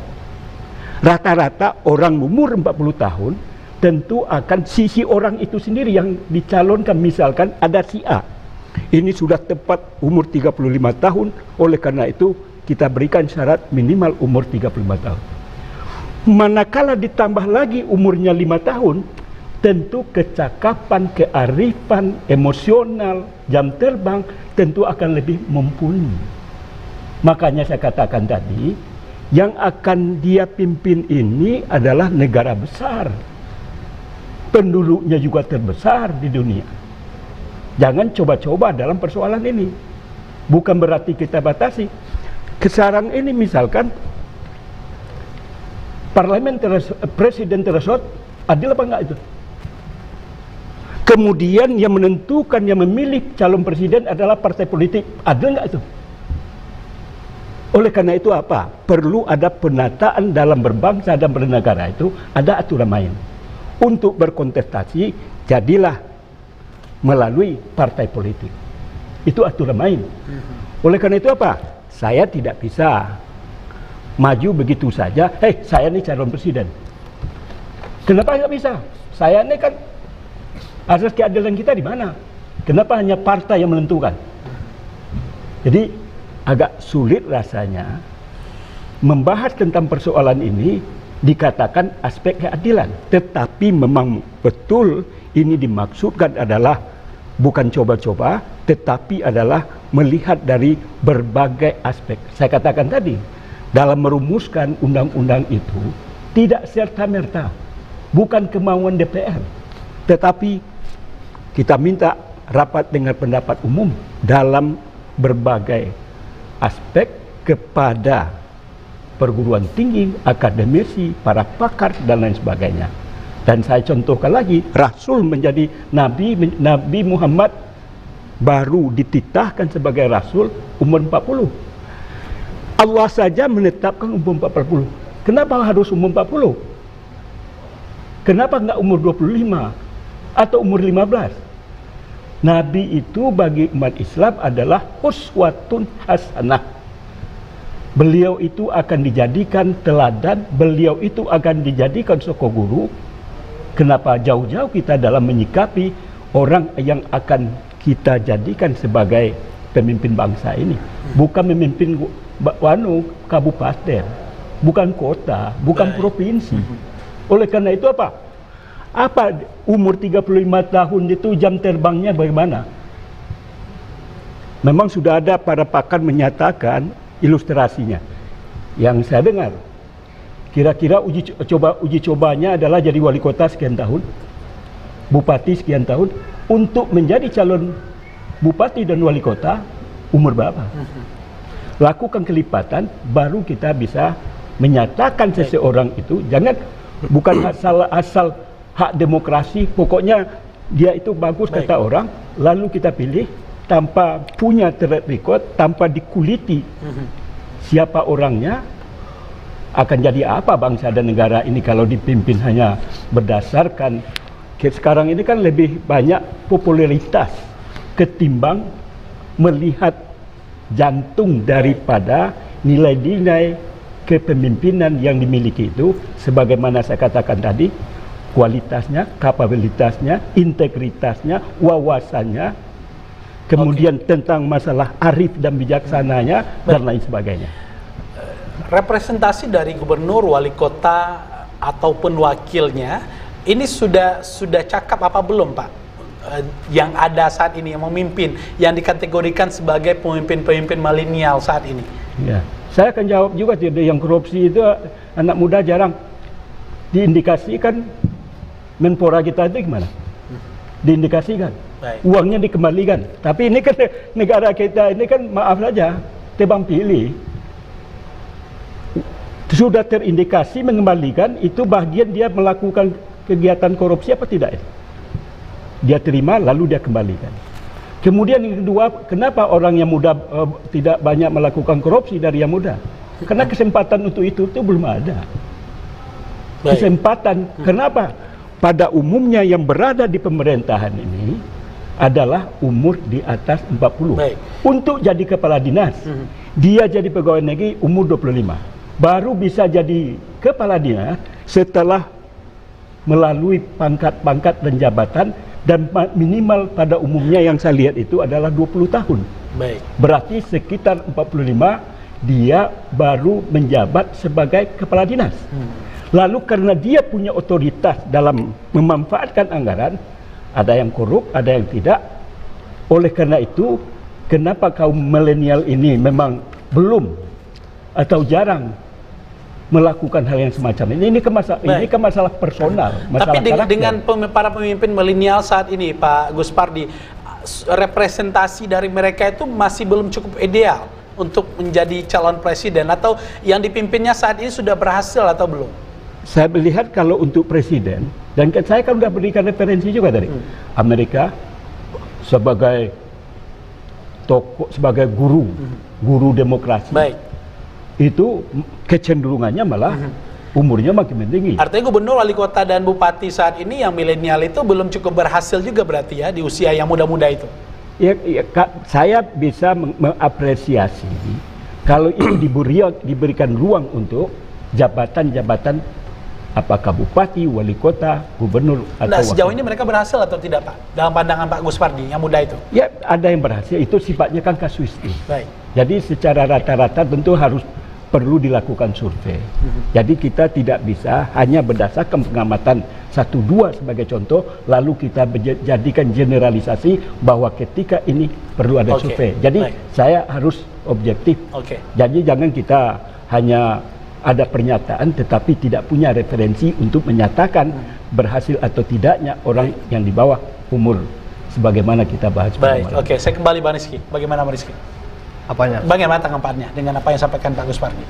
Speaker 2: Rata-rata orang umur 40 tahun tentu akan sisi orang itu sendiri yang dicalonkan. Misalkan ada si A, ini sudah tepat umur 35 tahun, oleh karena itu kita berikan syarat minimal umur 35 tahun. Manakala ditambah lagi umurnya 5 tahun, tentu kecakapan, kearifan, emosional, jam terbang tentu akan lebih mumpuni. Makanya saya katakan tadi, yang akan dia pimpin ini adalah negara besar. Penduduknya juga terbesar di dunia. Jangan coba-coba dalam persoalan ini. Bukan berarti kita batasi. Sekarang ini misalkan presiden tersebut adil apa enggak itu? Kemudian yang menentukan, yang memilih calon presiden adalah partai politik. Adil enggak itu? Oleh karena itu apa? Perlu ada penataan dalam berbangsa dan bernegara itu, ada aturan main. Untuk berkontestasi, jadilah melalui partai politik. Itu aturan main. Oleh karena itu apa? Saya tidak bisa maju begitu saja. Saya ini calon presiden. Kenapa nggak bisa? Saya ini kan asas keadilan kita di mana? Kenapa hanya partai yang menentukan? Jadi agak sulit rasanya membahas tentang persoalan ini. Dikatakan aspek keadilan, tetapi memang betul ini dimaksudkan adalah bukan coba-coba, tetapi adalah melihat dari berbagai aspek. Saya katakan tadi, dalam merumuskan undang-undang itu tidak serta-merta, bukan kemauan DPR, tetapi kita minta rapat dengar pendapat umum dalam berbagai aspek kepada perguruan tinggi, akademisi, para pakar dan lain sebagainya. Dan saya contohkan lagi, Rasul menjadi Nabi Muhammad baru dititahkan sebagai Rasul umur 40. Allah saja menetapkan umur 40. Kenapa harus umur 40? Kenapa enggak umur 25 atau umur 15? Nabi itu bagi umat Islam adalah uswatun hasanah. Beliau itu akan dijadikan teladan, beliau itu akan dijadikan soko guru. Kenapa jauh-jauh kita dalam menyikapi orang yang akan kita jadikan sebagai pemimpin bangsa ini? Bukan memimpin kabupaten, bukan kota, bukan provinsi. Oleh karena itu apa? Apa umur 35 tahun itu jam terbangnya bagaimana? Memang sudah ada para pakar menyatakan ilustrasinya. Yang saya dengar, kira-kira uji cobanya adalah jadi wali kota sekian tahun, bupati sekian tahun. Untuk menjadi calon bupati dan wali kota, umur berapa? Lakukan kelipatan, baru kita bisa menyatakan seseorang itu. Jangan, bukan asal hak demokrasi, pokoknya dia itu bagus kata orang, lalu kita pilih tanpa punya track record, tanpa dikuliti siapa orangnya, akan jadi apa bangsa dan negara ini kalau dipimpin hanya berdasarkan sekarang ini kan lebih banyak popularitas ketimbang melihat jantung daripada nilai-nilai kepemimpinan yang dimiliki itu, sebagaimana saya katakan tadi, kualitasnya, kapabilitasnya, integritasnya, wawasannya, kemudian tentang masalah arif dan bijaksananya, dan lain sebagainya.
Speaker 1: Representasi dari gubernur, wali kota ataupun wakilnya ini sudah cakap apa belum, Pak? Yang ada saat ini yang memimpin, yang dikategorikan sebagai pemimpin-pemimpin milenial saat ini.
Speaker 2: Ya, saya akan jawab juga tidak, yang korupsi itu anak muda jarang diindikasikan. Menpora kita itu gimana? Diindikasikan, uangnya dikembalikan. Tapi ini kan negara kita ini kan maaf saja, tebang pilih. Sudah terindikasi mengembalikan, itu bagian dia melakukan kegiatan korupsi apa tidak? Dia terima lalu dia kembalikan. Kemudian yang kedua, kenapa orang yang muda tidak banyak melakukan korupsi dari yang muda? Karena kesempatan untuk itu belum ada. Kesempatan. Kenapa? Pada umumnya yang berada di pemerintahan ini adalah umur di atas 40. Untuk jadi kepala dinas, dia jadi pegawai negeri umur 25. Baru bisa jadi kepala dinas setelah melalui pangkat-pangkat dan jabatan, dan minimal pada umumnya yang saya lihat itu adalah 20 tahun. Berarti sekitar 45 dia baru menjabat sebagai kepala dinas. Lalu karena dia punya otoritas dalam memanfaatkan anggaran, ada yang korup, ada yang tidak. Oleh karena itu, kenapa kaum milenial ini memang belum atau jarang melakukan hal yang semacam ini? Ini kan masalah personal.
Speaker 1: Tapi dengan para pemimpin milenial saat ini, Pak Gus Pardi, representasi dari mereka itu masih belum cukup ideal untuk menjadi calon presiden, atau yang dipimpinnya saat ini sudah berhasil atau belum?
Speaker 2: Saya melihat kalau untuk presiden, dan saya kan sudah berikan referensi juga dari Amerika sebagai tokoh, sebagai guru demokrasi. Itu kecenderungannya malah umurnya makin meninggi.
Speaker 1: Artinya gubernur, wali kota, dan bupati saat ini yang milenial itu belum cukup berhasil juga berarti ya di usia yang muda-muda itu.
Speaker 2: Saya bisa mengapresiasi kalau itu diberikan ruang untuk jabatan-jabatan, apakah bupati, wali kota, gubernur, atau
Speaker 1: sejauh ini mereka berhasil atau tidak, Pak? Dalam pandangan Pak Gus Pardi yang muda itu?
Speaker 2: Ya, ada yang berhasil, itu sifatnya kan kasuistik. Jadi secara rata-rata tentu perlu dilakukan survei. Jadi kita tidak bisa hanya berdasarkan pengamatan 1-2 sebagai contoh, lalu kita jadikan generalisasi bahwa ketika ini perlu ada survei. Jadi saya harus objektif. Jadi jangan kita hanya ada pernyataan tetapi tidak punya referensi untuk menyatakan berhasil atau tidaknya orang yang di bawah umur sebagaimana kita bahas.
Speaker 1: Oke, saya kembali Bang Rizky. Bagaimana Bang Rizky?
Speaker 3: Apanya?
Speaker 1: Bagaimana tanggapannya dengan apa yang sampaikan Pak Gus Pardi?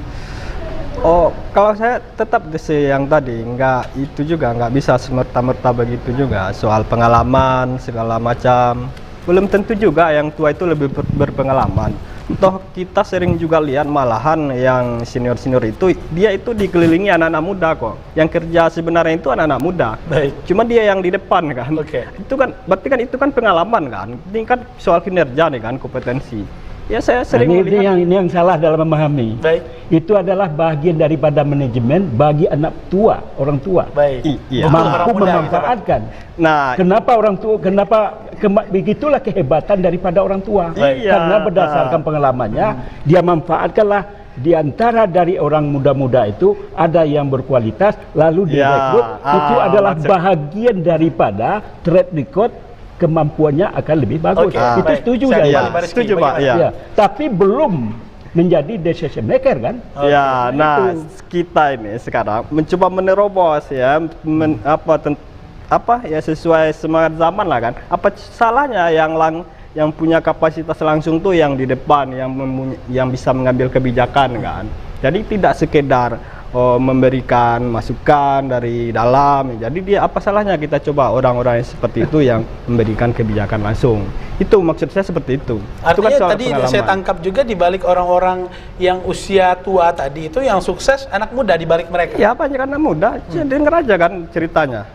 Speaker 3: Oh, kalau saya tetap yang tadi, nggak bisa semerta-merta begitu juga, soal pengalaman segala macam. Belum tentu juga yang tua itu lebih berpengalaman. Toh kita sering juga lihat malahan yang senior-senior itu, dia itu dikelilingi anak-anak muda kok. Yang kerja sebenarnya itu anak-anak muda. Cuma dia yang di depan kan. Itu kan berarti kan itu kan pengalaman kan. Ini kan soal kinerja nih kan, kompetensi. Ya saya sering melihat
Speaker 2: ini yang salah dalam memahami. Itu adalah bagian daripada manajemen bagi anak tua, orang tua. Mampu memanfaatkan. Nah, kenapa orang tua, begitulah kehebatan daripada orang tua. Karena berdasarkan pengalamannya, dia manfaatkanlah di antara dari orang muda-muda itu ada yang berkualitas, lalu direkrut. Itu adalah bahagian daripada track record, kemampuannya akan lebih bagus. Itu setuju saya.
Speaker 3: Setuju Pak.
Speaker 2: Tapi belum menjadi decision maker kan?
Speaker 3: Nah kita ini sekarang mencoba menerobos ya, sesuai semangat zaman lah kan. Apa salahnya yang punya kapasitas langsung tuh yang di depan, yang bisa mengambil kebijakan kan. Jadi tidak sekedar memberikan masukan dari dalam. Jadi dia apa salahnya kita coba orang-orang yang seperti itu yang memberikan kebijakan langsung. Itu maksud saya seperti itu.
Speaker 1: Artinya
Speaker 3: Itu kan
Speaker 1: tadi saya tangkap juga di balik orang-orang yang usia tua tadi itu yang sukses anak muda di balik mereka.
Speaker 3: Ya banyak anak muda. Dengar aja kan ceritanya.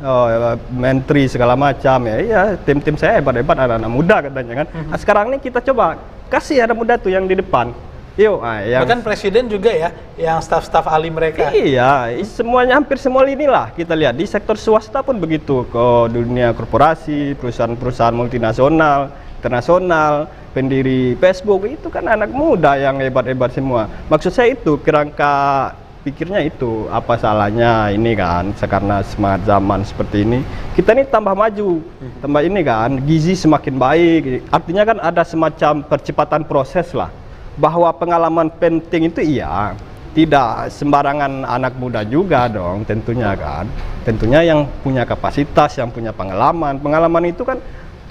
Speaker 3: Menteri segala macam ya. Tim-tim saya hebat-hebat anak-anak muda katanya kan. Nah, sekarang ini kita coba kasih anak muda tuh yang di depan. Yuk, yang
Speaker 1: bahkan presiden juga ya, yang staf-staf ahli mereka.
Speaker 3: Iya, semuanya hampir semua inilah kita lihat di sektor swasta pun begitu, ke dunia korporasi, perusahaan-perusahaan multinasional, internasional, pendiri Facebook itu kan anak muda yang hebat-hebat semua. Maksud saya itu kerangka pikirnya itu apa salahnya ini kan, karena semangat zaman seperti ini kita ini tambah maju, tambah ini kan gizi semakin baik. Artinya kan ada semacam percepatan proses lah. Bahwa pengalaman penting itu iya, tidak sembarangan anak muda juga dong tentunya kan. Tentunya yang punya kapasitas, yang punya pengalaman. Pengalaman itu kan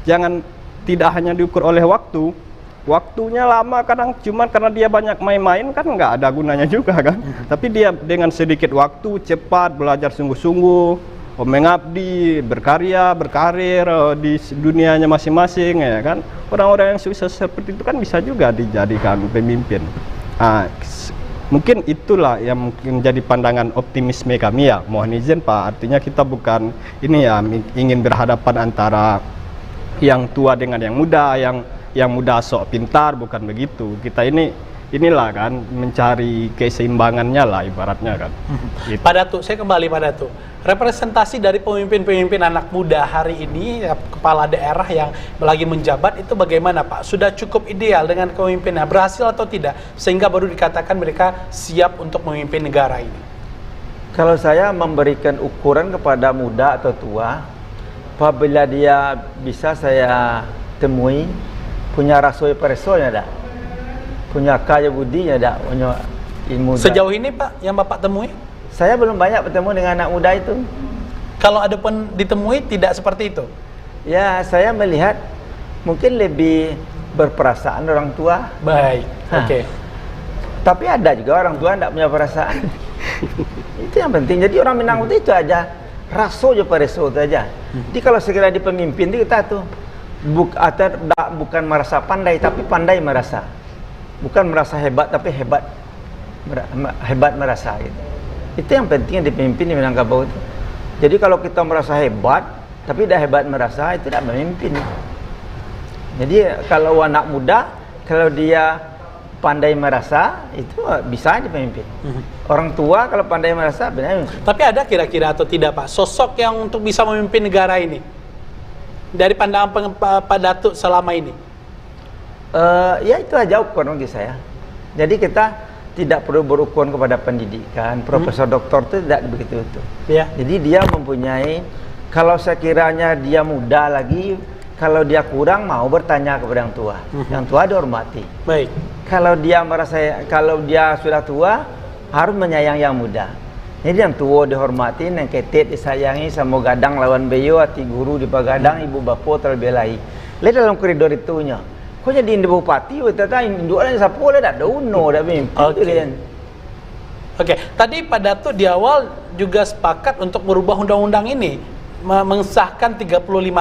Speaker 3: jangan tidak hanya diukur oleh waktu. Waktunya lama kadang cuma karena dia banyak main-main kan nggak ada gunanya juga kan. Tapi dia dengan sedikit waktu cepat belajar sungguh-sungguh, mengabdi, berkarya, berkarir di dunianya masing-masing ya kan. Orang-orang yang sukses seperti itu kan bisa juga dijadikan pemimpin. Mungkin itulah yang menjadi pandangan optimisme kami ya. Mohon izin Pak, artinya kita bukan ini ya ingin berhadapan antara yang tua dengan yang muda, yang muda sok pintar, bukan begitu. Kita inilah kan mencari keseimbangannya lah ibaratnya kan. Gitu.
Speaker 1: Pak Datuk, saya kembali Pak Datuk. Representasi dari pemimpin-pemimpin anak muda hari ini, kepala daerah yang lagi menjabat itu bagaimana Pak? Sudah cukup ideal dengan kepemimpinannya, berhasil atau tidak? Sehingga baru dikatakan mereka siap untuk memimpin negara ini.
Speaker 5: Kalau saya memberikan ukuran kepada muda atau tua, apabila dia bisa saya temui, punya rasoi peresonya ada, punya kaya budinya ada, punya ilmu.
Speaker 1: Sejauh ini Pak, yang Bapak temui?
Speaker 5: Saya belum banyak bertemu dengan anak muda itu.
Speaker 1: Kalau ada pun ditemui tidak seperti itu?
Speaker 5: Ya, saya melihat mungkin lebih berperasaan orang tua.
Speaker 1: Baik, oke.
Speaker 5: Tapi ada juga orang tua tidak punya perasaan. Itu yang penting. Jadi orang Minang itu aja, raso aja pereso itu aja. Jadi kalau segera di pemimpin itu kita tuh bukan merasa pandai, tapi pandai merasa. Bukan merasa hebat, tapi hebat merasa gitu. Itu yang penting di pemimpin di Minangkabau itu. Jadi kalau kita merasa hebat, tapi tidak hebat merasa, itu tidak memimpin. Jadi kalau anak muda, kalau dia pandai merasa, itu bisa jadi pemimpin. Orang tua kalau pandai merasa, benar.
Speaker 1: Tapi ada kira-kira atau tidak Pak, sosok yang untuk bisa memimpin negara ini? Dari pandangan Pak Datuk selama ini?
Speaker 5: Ya itu aja ukuran bagi saya. Jadi kita tidak perlu berukuran kepada pendidikan. Profesor doktor itu tidak begitu itu.
Speaker 1: Ya.
Speaker 5: Jadi dia mempunyai, kalau sekiranya dia muda lagi, kalau dia kurang mau bertanya kepada yang tua. Yang tua dihormati.
Speaker 1: Baik.
Speaker 5: Kalau dia sudah tua harus menyayangi yang muda. Jadi yang tua dihormati, yang ketet disayangi, sama gadang lawan beyo, hati guru di pagadang, ibu bapo terbelai. Lihat dalam koridor itunya. Kok jadi induk bupati, ternyata induknya sapu lah, dah uno, dah mimpi.
Speaker 1: Oke, tadi Pak Datuk di awal juga sepakat untuk merubah undang-undang ini, mengesahkan 35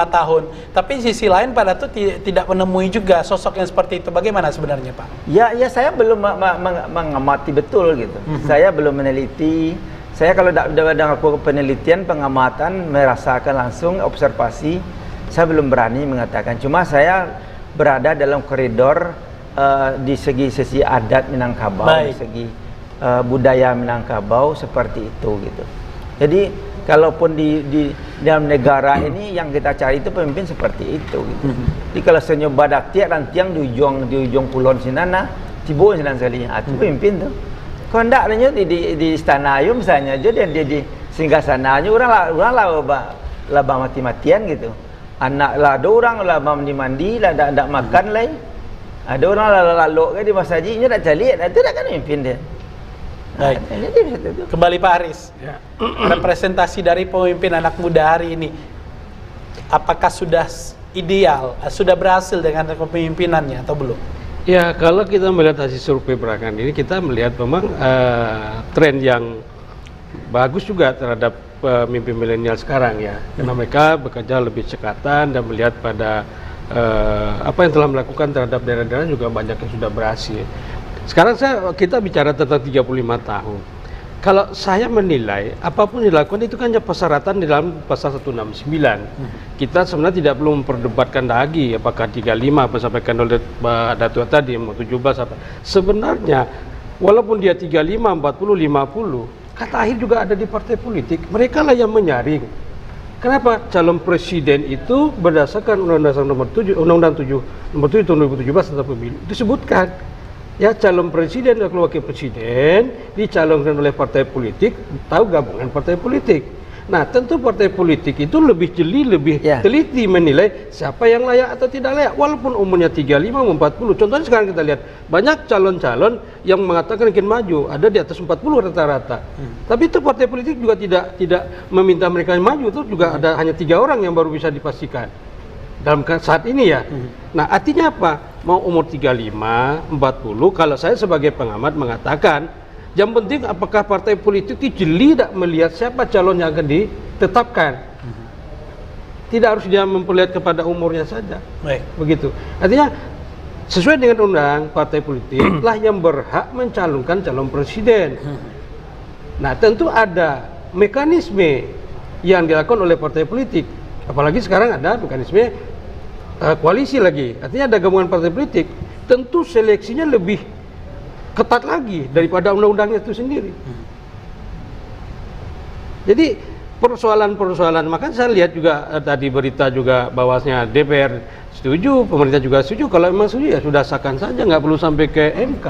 Speaker 1: tahun. Tapi di sisi lain Pak Datuk tidak menemui juga sosok yang seperti itu. Bagaimana sebenarnya Pak?
Speaker 5: Ya saya belum mengamati betul gitu. Saya belum meneliti. Saya kalau dalam penelitian, pengamatan, merasakan langsung, observasi, saya belum berani mengatakan. Cuma saya berada dalam koridor di segi adat Minangkabau, di segi budaya Minangkabau seperti itu gitu. Jadi kalaupun di dalam negara ini yang kita cari itu pemimpin seperti itu gitu. Jadi kalau senyoba daktiak dan tiang di ujung kulon sinana, tibo sinan sekali, itu pemimpin tuh. Kalau enggak adanya di istana ayu misalnya aja dia di singgah sana aja orang lah mati-matian gitu. Anak lah ada orang lah mandi lah ada makan lah. Ada orang lah lalu ke di masajinya dah cari, itu dah kan memimpin dia.
Speaker 1: Baik. Kembali Pak Aris. Ya. Representasi dari pemimpin anak muda hari ini, apakah sudah ideal, sudah berhasil dengan kepemimpinannya atau belum?
Speaker 4: Ya, kalau kita melihat hasil survei belakangan ini, kita melihat memang tren yang bagus juga terhadap pemimpin milenial sekarang ya, karena mereka bekerja lebih cekatan dan melihat pada apa yang telah melakukan terhadap daerah-daerah juga banyak yang sudah berhasil. Sekarang kita bicara tentang 35 tahun. Kalau saya menilai apapun yang dilakukan itu kan hanya persyaratan di dalam pasal 169. Kita sebenarnya tidak perlu memperdebatkan lagi apakah 35 apa sampaikan oleh Pak Datuk tadi mau 17 apa. Sebenarnya walaupun dia 35, 40, 50, kata akhir juga ada di partai politik. Mereka lah yang menyaring. Kenapa calon presiden itu berdasarkan Undang-Undang nomor 7 tahun 2017 tentang pemilu disebutkan ya calon presiden dan wakil presiden dicalonkan oleh partai politik atau gabungan partai politik. Nah, tentu partai politik itu lebih jeli, lebih teliti menilai siapa yang layak atau tidak layak walaupun umurnya 35, 40. Contohnya sekarang kita lihat banyak calon-calon yang mengatakan ingin maju, ada di atas 40 rata-rata. Tapi itu partai politik juga tidak meminta mereka maju, itu juga ada hanya 3 orang yang baru bisa dipastikan dalam saat ini ya. Nah, artinya apa? Mau umur 35, 40, kalau saya sebagai pengamat mengatakan yang penting apakah partai politik itu jeli tak melihat siapa calon yang akan ditetapkan. Tidak harus dia memperlihat kepada umurnya saja.
Speaker 1: Baik.
Speaker 4: Begitu. Artinya sesuai dengan undang partai politik lah yang berhak mencalonkan calon presiden. Nah, tentu ada mekanisme yang dilakukan oleh partai politik. Apalagi sekarang ada mekanisme koalisi lagi. Artinya ada gabungan partai politik. Tentu seleksinya lebih ketat lagi daripada undang-undangnya itu sendiri. Jadi persoalan-persoalan, maka saya lihat juga tadi berita juga bahwasanya DPR setuju, pemerintah juga setuju. Kalau memang setuju ya sudah sahkan saja, nggak perlu sampai ke MK.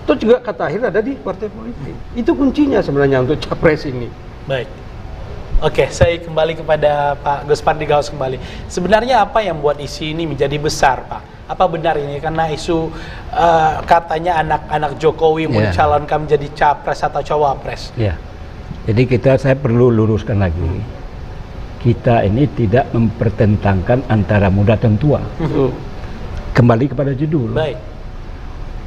Speaker 4: Itu juga kata akhir ada di partai politik. Itu kuncinya sebenarnya untuk capres ini.
Speaker 1: Baik. Oke, saya kembali kepada Pak Gus Pardigaus kembali. Sebenarnya apa yang membuat isu ini menjadi besar, Pak? Apa benar ini karena isu katanya anak-anak Jokowi mau dicalonkan menjadi capres atau cawapres?
Speaker 2: Ya. Jadi saya perlu luruskan lagi. Kita ini tidak mempertentangkan antara muda dan tua. Kembali kepada judul.
Speaker 1: Baik.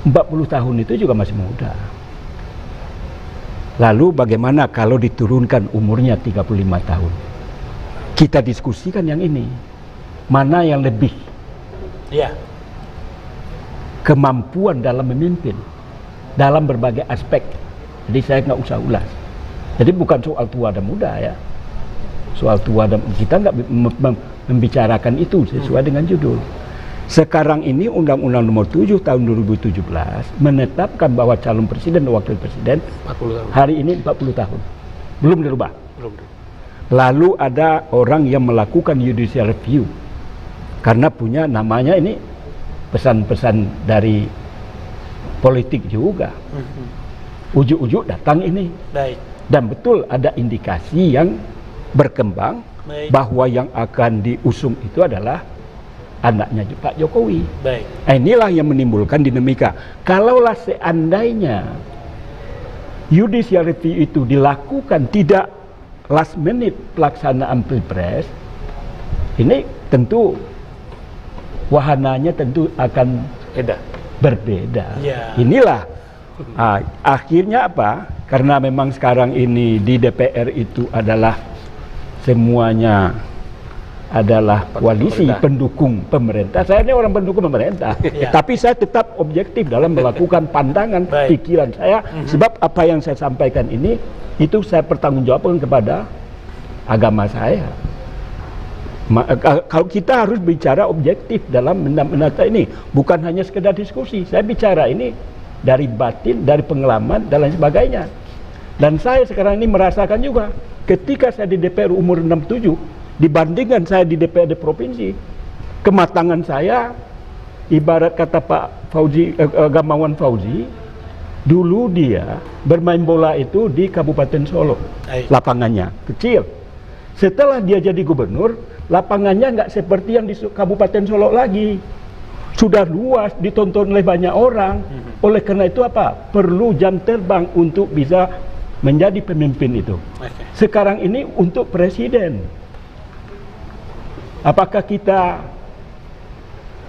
Speaker 2: 40 tahun itu juga masih muda. Lalu bagaimana kalau diturunkan umurnya 35 tahun? Kita diskusikan yang ini. Mana yang lebih?
Speaker 1: Ya.
Speaker 2: Kemampuan dalam memimpin dalam berbagai aspek. Jadi saya nggak usah ulas. Jadi bukan soal tua dan muda ya. Soal tua dan kita nggak membicarakan itu sesuai dengan judul. Sekarang ini Undang-Undang Nomor 7 Tahun 2017 menetapkan bahwa calon presiden dan wakil presiden
Speaker 4: 40 tahun.
Speaker 2: hari ini 40 tahun. Belum dirubah.
Speaker 4: Belum.
Speaker 2: Lalu ada orang yang melakukan judicial review karena punya namanya ini pesan-pesan dari politik juga. Ujuk-ujuk datang ini.
Speaker 1: Baik.
Speaker 2: Dan betul ada indikasi yang berkembang bahwa yang akan diusung itu adalah anaknya Pak Jokowi.
Speaker 1: Baik.
Speaker 2: Nah, inilah yang menimbulkan dinamika. Kalaulah seandainya judicial review itu dilakukan tidak last minute pelaksanaan pilpres, ini tentu wahananya tentu akan berbeda.
Speaker 1: Ya.
Speaker 2: Inilah akhirnya apa? Karena memang sekarang ini di DPR itu adalah semuanya adalah koalisi pendukung pemerintah. Saya ini orang pendukung pemerintah, tapi saya tetap objektif dalam melakukan pandangan pikiran saya. Sebab apa yang saya sampaikan ini itu saya pertanggungjawabkan kepada agama saya. Kalau kita harus bicara objektif dalam menata ini, bukan hanya sekedar diskusi. Saya bicara ini dari batin, dari pengalaman dan lain sebagainya. Dan saya sekarang ini merasakan juga ketika saya di DPR umur 67 dibandingkan saya di DPRD provinsi, kematangan saya ibarat kata Pak Fauzi, Gamawan Fauzi, dulu dia bermain bola itu di Kabupaten Solo, lapangannya kecil. Setelah dia jadi gubernur, lapangannya nggak seperti yang di Kabupaten Solo lagi, sudah luas, ditonton oleh banyak orang. Oleh karena itu apa? Perlu jam terbang untuk bisa menjadi pemimpin itu. Sekarang ini untuk presiden, apakah kita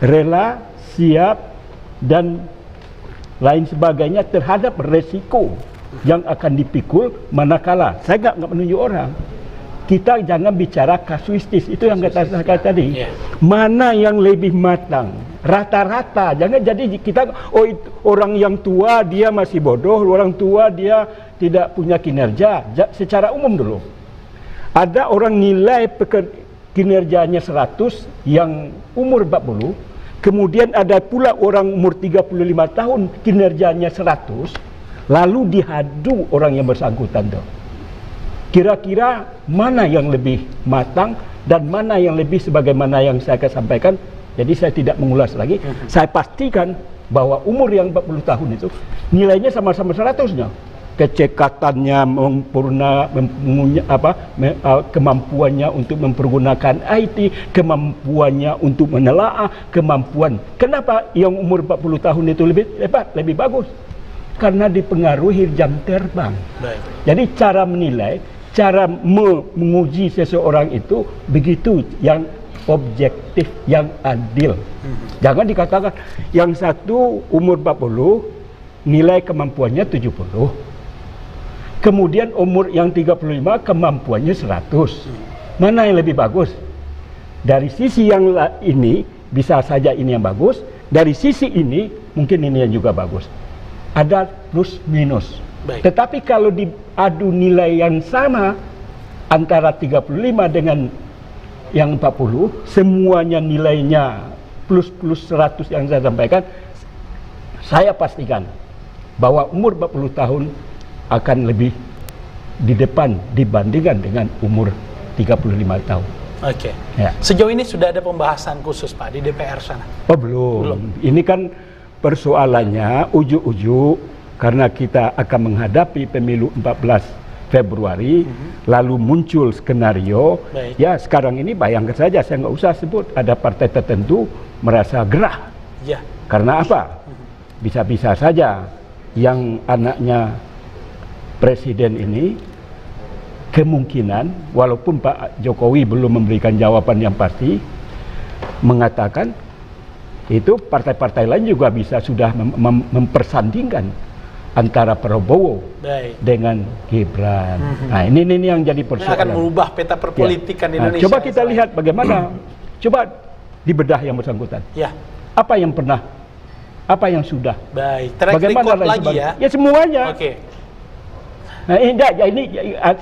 Speaker 2: rela, siap, dan lain sebagainya terhadap resiko yang akan dipikul manakala saya nggak menunjuk orang. Kita jangan bicara kasuistis, itu yang kata saya tadi. Mana yang lebih matang? Rata-rata, jangan jadi kita orang yang tua dia masih bodoh, orang tua dia tidak punya kinerja. Secara umum dulu, ada orang nilai kinerjanya 100 yang umur 40, kemudian ada pula orang umur 35 tahun kinerjanya 100, lalu dihadu orang yang bersangkutan tuh. Kira-kira mana yang lebih matang dan mana yang lebih sebagaimana yang saya akan sampaikan. Jadi saya tidak mengulas lagi. Saya pastikan bahwa umur yang 40 tahun itu nilainya sama-sama 100-nya. Kecekatannya, kemampuannya untuk mempergunakan IT, kemampuannya untuk menelaah, kemampuan. Kenapa yang umur 40 tahun itu lebih bagus? Karena dipengaruhi jam terbang. Baik. Jadi cara menilai, cara menguji seseorang itu begitu yang objektif, yang adil. Jangan dikatakan yang satu umur 40, nilai kemampuannya 70. Kemudian umur yang 35 kemampuannya 100. Mana yang lebih bagus? Dari sisi yang ini bisa saja ini yang bagus, dari sisi ini mungkin ini yang juga bagus. Ada plus minus. Baik. Tetapi kalau diadu nilai yang sama antara 35 dengan yang 40, semuanya nilainya plus 100 yang saya sampaikan, saya pastikan bahwa umur 40 tahun akan lebih di depan dibandingkan dengan umur 35 tahun.
Speaker 1: Oke. Ya. Sejauh ini sudah ada pembahasan khusus Pak di DPR sana?
Speaker 2: Oh belum. Ini kan persoalannya ujuk-ujuk karena kita akan menghadapi pemilu 14 Februari, lalu muncul skenario. Baik. Ya sekarang ini bayangkan saja, saya nggak usah sebut, ada partai tertentu merasa gerah. Ya. Karena apa? Bisa-bisa saja yang anaknya presiden ini kemungkinan, walaupun Pak Jokowi belum memberikan jawaban yang pasti, mengatakan itu partai-partai lain juga bisa sudah mempersandingkan antara Prabowo dengan Gibran. Nah ini yang jadi persoalan.
Speaker 1: Akan merubah peta perpolitikan Indonesia.
Speaker 2: Coba kita lihat bagaimana. Coba dibedah yang bersangkutan. Ya. Apa yang pernah? Apa yang sudah?
Speaker 1: Baik.
Speaker 2: Bagaimana lagi ya? Ya semuanya.
Speaker 1: Oke.
Speaker 2: Nah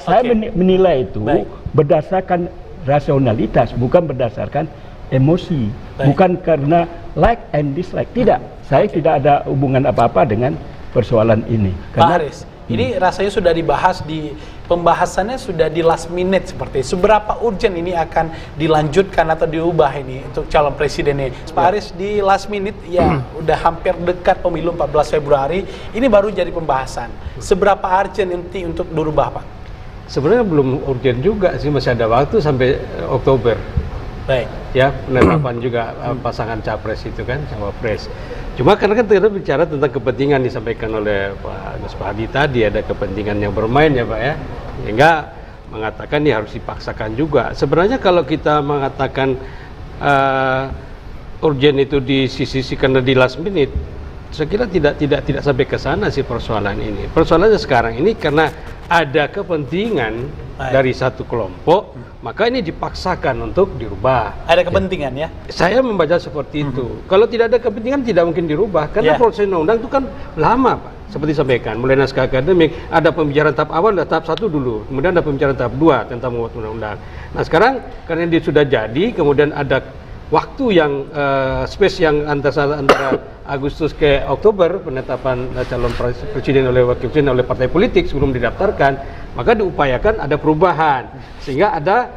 Speaker 2: saya menilai itu berdasarkan rasionalitas, bukan berdasarkan emosi, bukan karena like and dislike. Tidak. Saya tidak ada hubungan apa-apa dengan persoalan ini.
Speaker 1: Pak Haris, ini rasanya sudah dibahas di pembahasannya sudah di last minute seperti itu. Seberapa urgent ini akan dilanjutkan atau diubah ini untuk calon presiden ini? Pak Haris, di last minute ya udah hampir dekat pemilu 14 Februari, ini baru jadi pembahasan. Seberapa urgent inti untuk dirubah Pak?
Speaker 4: Sebenarnya belum urgent juga sih, masih ada waktu sampai Oktober.
Speaker 1: Baik.
Speaker 4: Ya, penetapan juga pasangan capres itu kan, cawapres. Cuma karena kan kita bicara tentang kepentingan disampaikan oleh Pak Gus Padi tadi, ada kepentingan yang bermain ya Pak ya, sehingga mengatakan ini harus dipaksakan juga. Sebenarnya kalau kita mengatakan urgent itu di sisi karena di last minute, saya kira tidak sampai ke sana sih persoalan ini. Persoalannya sekarang ini karena ada kepentingan dari satu kelompok, maka ini dipaksakan untuk dirubah.
Speaker 1: Ada kepentingan ya?
Speaker 4: Saya membaca seperti itu. Kalau tidak ada kepentingan tidak mungkin dirubah, karena proses undang-undang itu kan lama Pak. Seperti disampaikan, mulai naskah akademik, ada pembicaraan tahap awal, ada tahap 1 dulu, kemudian ada pembicaraan tahap 2 tentang membuat undang-undang. Nah sekarang karena dia sudah jadi, kemudian ada waktu yang space yang antara Agustus ke Oktober penetapan calon presiden oleh wakil presiden oleh partai politik sebelum didaftarkan, maka diupayakan ada perubahan sehingga ada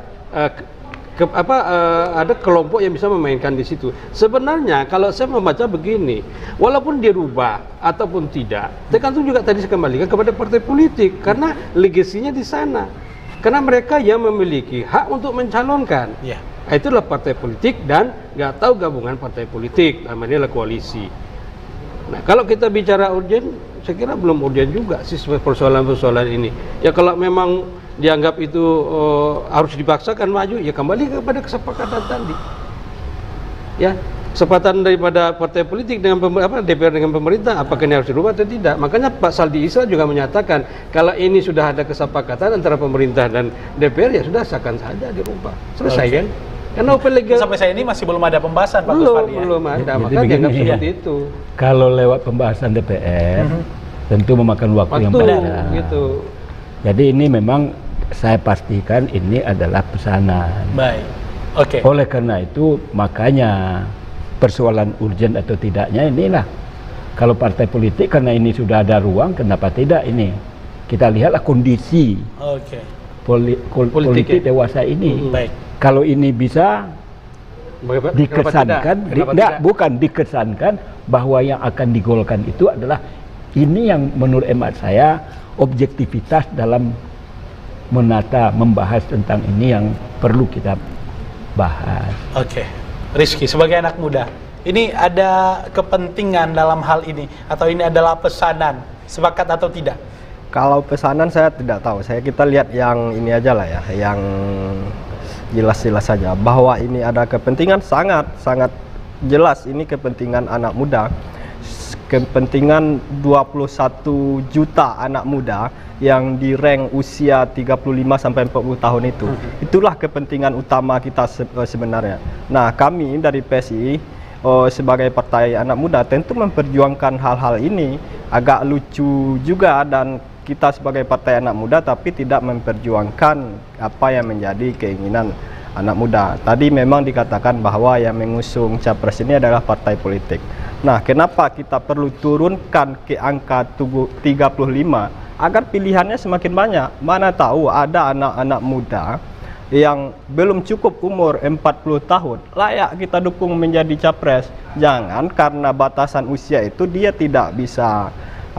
Speaker 4: ada kelompok yang bisa memainkan di situ. Sebenarnya kalau saya membaca begini, walaupun dirubah ataupun tidak, tergantung juga tadi saya kembalikan kepada partai politik karena legasinya di sana. Karena mereka yang memiliki hak untuk mencalonkan. Itulah partai politik dan nggak tahu gabungan partai politik, namanya adalah koalisi. Nah kalau kita bicara urgen, saya kira belum urgen juga sih persoalan-persoalan ini. Ya kalau memang dianggap itu harus dipaksakan maju, ya kembali kepada kesepakatan tadi. Ya kesepakatan daripada partai politik dengan DPR dengan pemerintah, apakah ini harus dirubah atau tidak. Makanya Pak Saldi Isra juga menyatakan kalau ini sudah ada kesepakatan antara pemerintah dan DPR, ya sudah sahkan saja dirubah, selesai kan. Karena open legal
Speaker 1: Sampai saya ini masih belum ada pembahasan Pak
Speaker 4: belum
Speaker 1: Gus Pardi, ya?
Speaker 4: belum ada,
Speaker 2: Jadi
Speaker 4: maka
Speaker 2: begini,
Speaker 4: dianggap
Speaker 2: ya.
Speaker 4: seperti itu.
Speaker 2: Kalau lewat pembahasan DPR, tentu memakan waktu yang panjang.
Speaker 4: Gitu.
Speaker 2: Jadi ini memang saya pastikan ini adalah pesanan.
Speaker 1: Baik, oke.
Speaker 2: Oleh karena itu, makanya persoalan urgen atau tidaknya inilah. Kalau partai politik karena ini sudah ada ruang, kenapa tidak ini? Kita lihatlah kondisi
Speaker 1: Oke.
Speaker 2: politik dewasa ini.
Speaker 1: Baik.
Speaker 2: Kalau ini bisa dikesankan, bukan dikesankan bahwa yang akan digolkan itu adalah ini yang menurut hemat saya objektivitas dalam membahas tentang ini yang perlu kita bahas.
Speaker 1: Oke. Rizky, sebagai anak muda, ini ada kepentingan dalam hal ini atau ini adalah pesanan, sepakat atau tidak?
Speaker 3: Kalau pesanan saya tidak tahu. Kita lihat yang ini aja lah ya, yang jelas-jelas saja bahwa ini ada kepentingan sangat jelas. Ini kepentingan anak muda, kepentingan 21 juta anak muda yang di rank usia 35 sampai 40 tahun itu. Itulah kepentingan utama kita sebenarnya. Nah, kami dari PSI sebagai partai anak muda tentu memperjuangkan hal-hal ini. Agak lucu juga, dan kita sebagai partai anak muda tapi tidak memperjuangkan apa yang menjadi keinginan anak muda. Tadi memang dikatakan bahwa yang mengusung capres ini adalah partai politik. Nah, kenapa kita perlu turunkan ke angka 35 agar pilihannya semakin banyak? Mana tahu ada anak-anak muda yang belum cukup umur 40 tahun layak kita dukung menjadi capres. Jangan karena batasan usia itu dia tidak bisa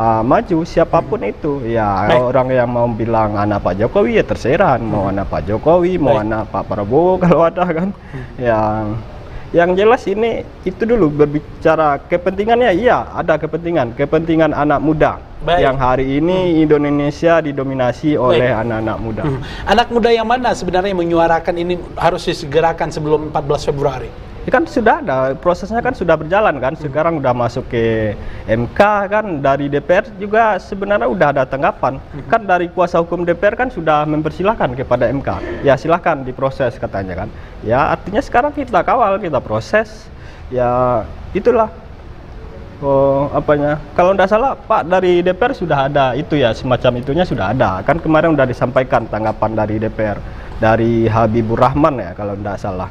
Speaker 3: maju, siapapun itu ya. Orang yang mau bilang anak Pak Jokowi ya terserah, mau anak Pak Jokowi, mau anak Pak Prabowo kalau ada kan. Yang jelas ini itu dulu berbicara kepentingannya. Iya, ada kepentingan anak muda. Yang hari ini Indonesia didominasi oleh anak-anak muda.
Speaker 1: Anak muda yang mana sebenarnya yang menyuarakan ini harus disegerakan sebelum 14 Februari?
Speaker 3: Kan sudah ada, prosesnya kan sudah berjalan kan. Sekarang udah masuk ke MK kan, dari DPR juga sebenarnya udah ada tanggapan. Kan dari kuasa hukum DPR kan sudah mempersilahkan kepada MK. Ya silahkan diproses katanya kan. Ya artinya sekarang kita kawal, kita proses. Ya itulah. Kalau tidak salah Pak dari DPR sudah ada itu ya, semacam itunya sudah ada. Kan kemarin udah disampaikan tanggapan dari DPR. Dari Habibur Rahman ya kalau tidak salah.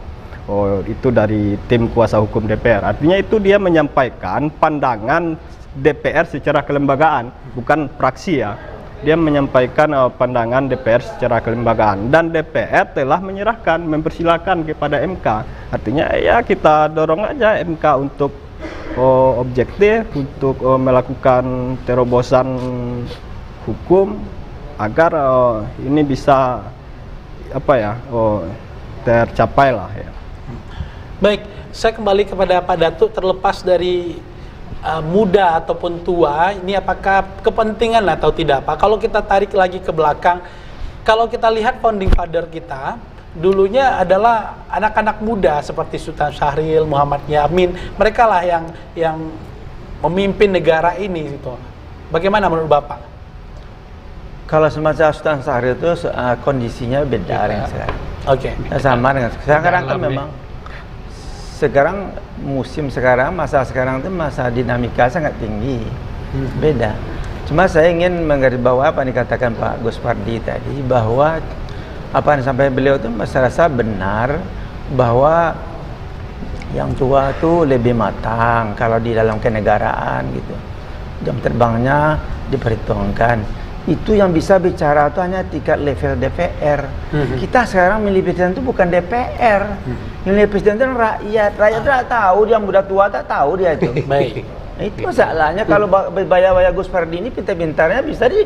Speaker 3: Itu dari tim kuasa hukum DPR. Artinya itu dia menyampaikan pandangan DPR secara kelembagaan, bukan fraksi ya. Dia menyampaikan pandangan DPR secara kelembagaan, dan DPR telah menyerahkan, mempersilahkan kepada MK. Artinya ya kita dorong aja MK untuk objektif, untuk melakukan terobosan hukum agar ini bisa tercapai lah ya.
Speaker 1: Baik, saya kembali kepada Pak Datuk. Terlepas dari muda ataupun tua, ini apakah kepentingan atau tidak Pak? Kalau kita tarik lagi ke belakang, kalau kita lihat founding father kita, dulunya adalah anak-anak muda seperti Sultan Syahrir, Muhammad Yamin. Mereka lah yang memimpin negara ini gitu. Bagaimana menurut Bapak?
Speaker 5: Kalau semasa Sultan Syahrir itu kondisinya beda dengan sekarang.
Speaker 1: Oke.
Speaker 5: Sama dengan sekarang kan memang. Sekarang musim sekarang, masa sekarang itu masa dinamika sangat tinggi, beda. Cuma saya ingin menggarisbawahi apa yang dikatakan Pak Gus Pardi tadi, bahwa apa yang sampai beliau itu saya rasa benar, bahwa yang tua itu lebih matang kalau di dalam kenegaraan gitu. Jam terbangnya diperhitungkan. Itu yang bisa bicara itu hanya tingkat level DPR. Kita sekarang milih presiden itu bukan DPR. Milih presiden itu rakyat. Rakyat tidak tahu, dia muda tua tak tahu dia itu.
Speaker 1: Baik.
Speaker 5: Itu masalahnya. Kalau bayar Gus Pardi ini pintar-pintarnya bisa di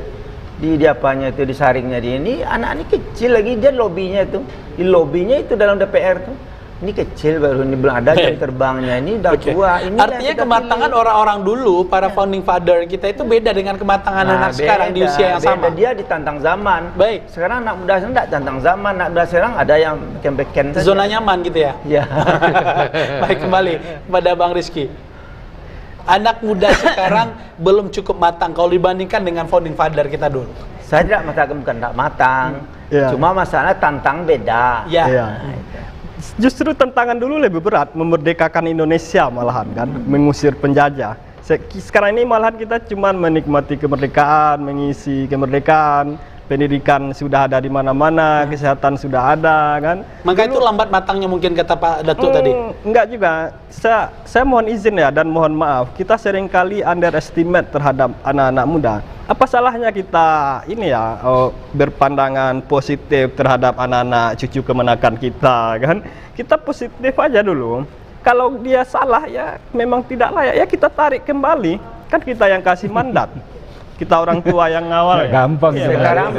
Speaker 5: apanya itu, disaringnya dia ini. Anak ini kecil lagi, dia lobbynya itu. Di lobbynya itu dalam DPR itu. ini kecil baru ini belum ada jam terbangnya, ini udah tua. Inilah
Speaker 1: Artinya
Speaker 5: kita
Speaker 1: kematangan
Speaker 5: pilih.
Speaker 1: orang-orang dulu, para founding father kita itu beda dengan kematangan anak sekarang di usia yang sama.
Speaker 5: Dia ditantang zaman.
Speaker 1: Baik.
Speaker 5: Sekarang anak muda sekarang tidak tantang zaman. Anak muda sekarang ada yang beken-beken saja.
Speaker 1: Zona nyaman gitu ya.
Speaker 5: Ya.
Speaker 1: Baik, kembali kepada Bang Rizky. Anak muda sekarang belum cukup matang kalau dibandingkan dengan founding father kita dulu.
Speaker 5: Saya tidak mengatakan bukan tidak matang. Cuma masalah tantang beda.
Speaker 1: Ya.
Speaker 5: Nah, itu.
Speaker 3: Justru tantangan dulu lebih berat, memerdekakan Indonesia malahan kan, mengusir penjajah. Sekarang ini malahan kita cuma menikmati kemerdekaan, mengisi kemerdekaan, pendidikan sudah ada di mana-mana, kesehatan sudah ada kan.
Speaker 1: Maka itu lambat matangnya mungkin kata Pak Datuk tadi.
Speaker 3: Enggak juga. Saya mohon izin ya dan mohon maaf, kita seringkali underestimate terhadap anak-anak muda. Apa salahnya kita ini ya berpandangan positif terhadap anak-anak cucu kemenakan kita kan? Kita positif aja dulu. Kalau dia salah ya memang tidak layak ya kita tarik kembali. Kan kita yang kasih mandat. Kita orang tua yang ngawal.
Speaker 2: Gampang
Speaker 3: Ya,
Speaker 5: Sekarang,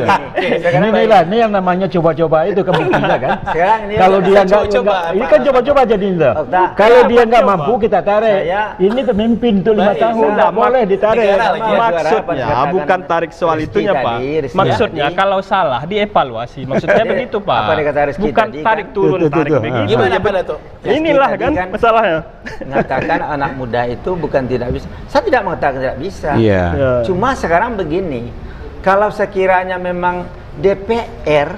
Speaker 2: ini yang namanya coba-coba itu kebuktinya kan.
Speaker 5: Sekarang ini
Speaker 2: Kalau dia
Speaker 1: coba-coba,
Speaker 2: ini kan coba-coba jadi itu. Kalau dia nggak mampu kita tarik. Ini pemimpin tuh 5 tahun nggak boleh ditarik.
Speaker 1: Negara lagi ya.
Speaker 3: Maksudnya bukan tarik soal itunya Pak. Maksudnya kalau salah dievaluasi. Maksudnya begitu Pak.
Speaker 5: Apa dikata Rizky
Speaker 3: Bukan
Speaker 5: tadi,
Speaker 3: tarik
Speaker 5: kan?
Speaker 3: turun, tarik
Speaker 2: Tuh.
Speaker 3: begitu.
Speaker 1: Gimana Pak Datuk?
Speaker 3: Inilah
Speaker 5: Rizky
Speaker 3: kan
Speaker 5: tadi
Speaker 3: masalahnya.
Speaker 5: Mengatakan anak muda itu bukan tidak bisa. Saya tidak mengatakan tidak bisa.
Speaker 2: Iya.
Speaker 5: Cuma sekarang begini, kalau sekiranya memang DPR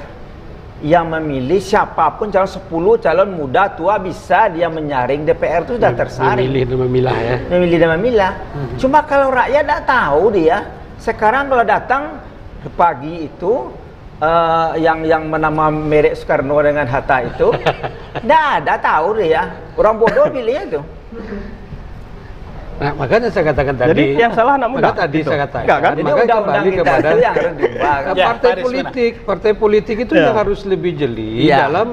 Speaker 5: yang memilih siapapun calon 10 calon muda tua bisa dia menyaring, DPR itu sudah tersaring.
Speaker 4: Memilih dan memilah ya.
Speaker 5: Memilih dan memilah. Cuma kalau rakyat tidak tahu dia, sekarang kalau datang pagi itu yang menama merek Soekarno dengan Hatta itu, tidak ada tahu dia. Orang bodoh pilih itu.
Speaker 4: Nah, makanya saya katakan tadi.
Speaker 3: Jadi yang salah anak muda.
Speaker 4: Maka tadi
Speaker 3: gitu.
Speaker 4: saya katakan.
Speaker 3: Enggak kan?
Speaker 5: Jadi
Speaker 4: Maka
Speaker 5: undang-undang
Speaker 4: kembali
Speaker 5: kita
Speaker 4: kepada
Speaker 5: itu yang harus diubah.
Speaker 1: Ya,
Speaker 4: partai
Speaker 1: Pak
Speaker 4: politik. Partai politik itu
Speaker 3: Ya.
Speaker 4: yang harus lebih jeli
Speaker 5: Ya.
Speaker 4: dalam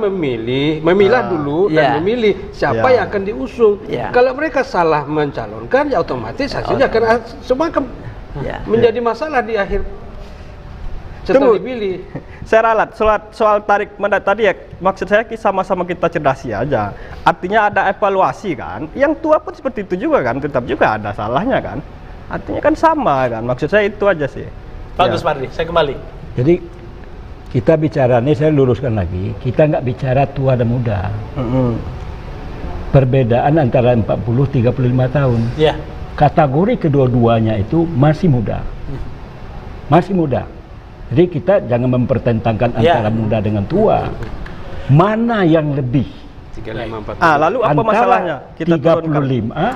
Speaker 4: memilah dulu dan
Speaker 5: Ya.
Speaker 4: memilih siapa
Speaker 3: Ya.
Speaker 4: yang akan diusung.
Speaker 5: Ya.
Speaker 4: Kalau mereka salah mencalonkan, ya otomatis hasilnya akan semua akan
Speaker 5: Ya.
Speaker 4: menjadi masalah di akhir setelah
Speaker 3: Tunggu.
Speaker 4: dipilih.
Speaker 3: Saya ralat soal tarik mandat tadi ya, maksud saya sama-sama kita cerdasi aja. Artinya ada evaluasi kan. Yang tua pun seperti itu juga kan, tetap juga ada salahnya kan. Artinya kan sama kan. Maksud saya itu aja sih.
Speaker 1: Bagus Pak Rizky, saya kembali.
Speaker 2: Jadi kita bicara ini saya luruskan lagi, kita nggak bicara tua dan muda. Perbedaan antara 40-35 tahun.
Speaker 1: Ya.
Speaker 2: Kategori kedua-duanya itu masih muda. Masih muda. Jadi kita jangan mempertentangkan
Speaker 1: Ya.
Speaker 2: antara muda dengan tua. Mana yang lebih?
Speaker 4: 35 40.
Speaker 3: Lalu apa
Speaker 2: Antara
Speaker 3: masalahnya? Kita turunkan.
Speaker 2: 35,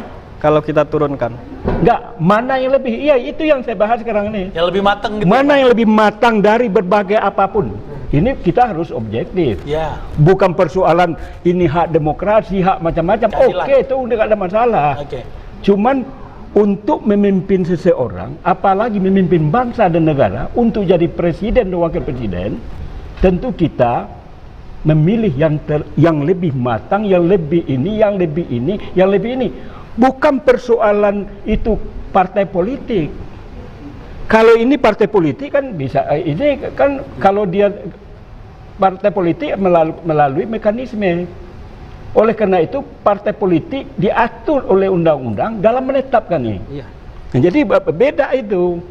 Speaker 3: Kalau kita turunkan.
Speaker 2: enggak, mana yang lebih? Iya, itu yang saya bahas sekarang ini.
Speaker 1: Yang lebih matang gitu.
Speaker 2: Mana yang lebih matang dari berbagai apapun? Ini kita harus objektif.
Speaker 1: Ya.
Speaker 2: Bukan persoalan ini hak demokrasi, hak macam-macam.
Speaker 1: Keadilan.
Speaker 2: Oke, itu udah gak ada masalah.
Speaker 1: Oke.
Speaker 2: Cuman untuk memimpin seseorang, apalagi memimpin bangsa dan negara, untuk jadi presiden dan wakil presiden, tentu kita memilih yang lebih matang, yang lebih ini, yang lebih ini, yang lebih ini. Bukan persoalan itu partai politik. Kalau ini partai politik kan bisa, ini kan kalau dia partai politik melalui mekanisme. Oleh karena itu partai politik diatur oleh undang-undang dalam menetapkan ini.
Speaker 4: Iya.
Speaker 2: Nah, jadi beda itu.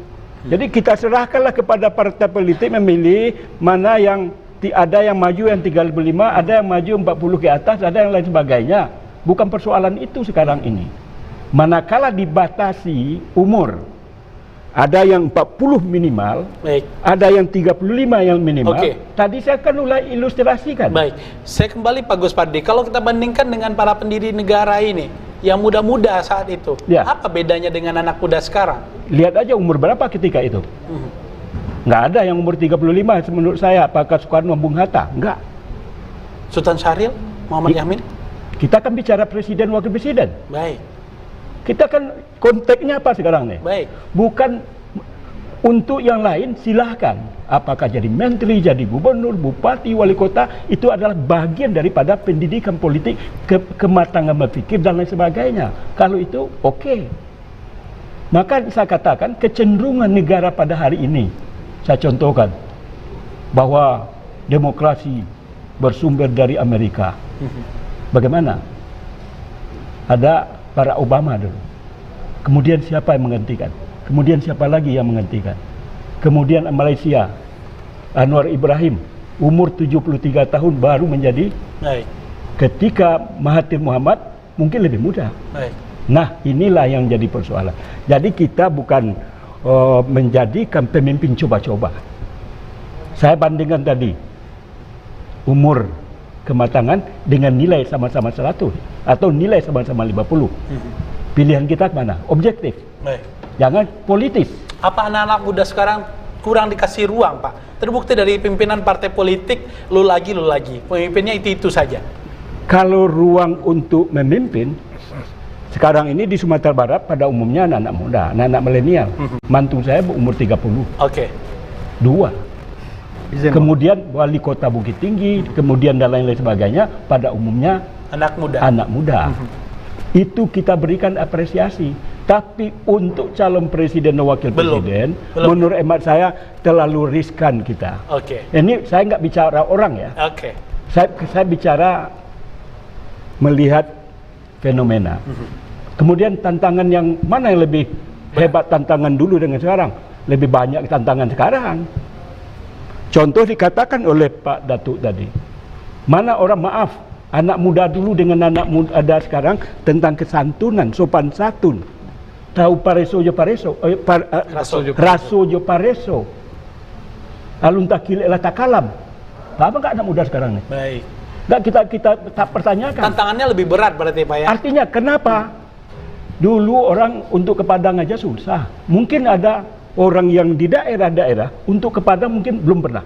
Speaker 2: Jadi kita serahkanlah kepada partai politik memilih mana yang ada yang maju yang 35, ada yang maju 40 ke atas, ada yang lain sebagainya. Bukan persoalan itu sekarang ini. Manakala dibatasi umur, ada yang 40 minimal,
Speaker 1: Baik.
Speaker 2: ada yang 35 yang minimal.
Speaker 1: Oke.
Speaker 2: Tadi saya akan mulai ilustrasikan.
Speaker 1: Baik, saya kembali Pak Gus Pardi. Kalau kita bandingkan dengan para pendiri negara ini, yang muda-muda saat itu,
Speaker 2: Ya.
Speaker 1: apa bedanya dengan anak muda sekarang?
Speaker 2: Lihat aja umur berapa ketika itu. Nggak ada yang umur 35 menurut saya. Apakah Soekarno, Bung Hatta? Nggak.
Speaker 1: Sultan Syaril, Muhammad Yamin?
Speaker 2: Kita kan bicara presiden, wakil presiden.
Speaker 1: Baik,
Speaker 2: Kita kan konteksnya apa sekarang nih?
Speaker 1: baik.
Speaker 2: Bukan untuk yang lain silahkan. Apakah jadi menteri, jadi gubernur, bupati, wali kota, itu adalah bagian daripada pendidikan politik, kematangan berpikir dan lain sebagainya. Kalau itu oke. Maka saya katakan kecenderungan negara pada hari ini, saya contohkan bahwa demokrasi bersumber dari Amerika. Bagaimana? Ada Barack Obama dulu. Kemudian siapa yang menggantikan? Kemudian siapa lagi yang menggantikan? Kemudian Malaysia, Anwar Ibrahim, umur 73 tahun baru menjadi.
Speaker 1: Baik.
Speaker 2: Ketika Mahathir Muhammad mungkin lebih muda.
Speaker 1: Baik.
Speaker 2: Nah, inilah yang jadi persoalan. Jadi kita bukan menjadikan pemimpin coba-coba. Saya bandingkan tadi umur kematangan dengan nilai sama-sama 100 atau nilai sama-sama 50. Pilihan kita kemana? Objektif.
Speaker 1: Baik.
Speaker 2: Jangan politis.
Speaker 1: Apa anak-anak muda sekarang kurang dikasih ruang, Pak? Terbukti dari pimpinan partai politik, lu lagi. Pemimpinnya itu saja.
Speaker 2: Kalau ruang untuk memimpin, sekarang ini di Sumatera Barat pada umumnya anak-anak muda, anak-anak milenial. Mantu saya berumur 30.
Speaker 1: Oke.
Speaker 2: 2.
Speaker 3: Izin,
Speaker 2: Kemudian wali kota Bukit Tinggi, kemudian dan lain-lain sebagainya, pada umumnya
Speaker 1: Anak muda.
Speaker 2: anak muda. Itu kita berikan apresiasi. Tapi untuk calon presiden dan wakil
Speaker 1: Belum.
Speaker 2: presiden,
Speaker 1: Belum.
Speaker 2: menurut hemat saya terlalu riskan kita.
Speaker 1: Oke.
Speaker 2: Ini saya nggak bicara orang ya.
Speaker 1: Oke.
Speaker 2: Saya bicara melihat fenomena. Kemudian tantangan yang mana yang lebih hebat, tantangan dulu dengan sekarang? Lebih banyak tantangan sekarang. Contoh dikatakan oleh Pak Datuk tadi. Mana orang maaf, anak muda dulu dengan anak muda sekarang tentang kesantunan, sopan santun. Tahu pareso jo pareso, raso jo pareso. Alun takil ela takalam. Apa enggak anak muda sekarang nih?
Speaker 1: Baik.
Speaker 2: Enggak kita tak pertanyakan.
Speaker 1: Tantangannya lebih berat berarti, Pak ya?
Speaker 2: Artinya kenapa? Dulu orang untuk ke Padang aja susah. Mungkin ada orang yang di daerah-daerah untuk ke Padang mungkin belum pernah.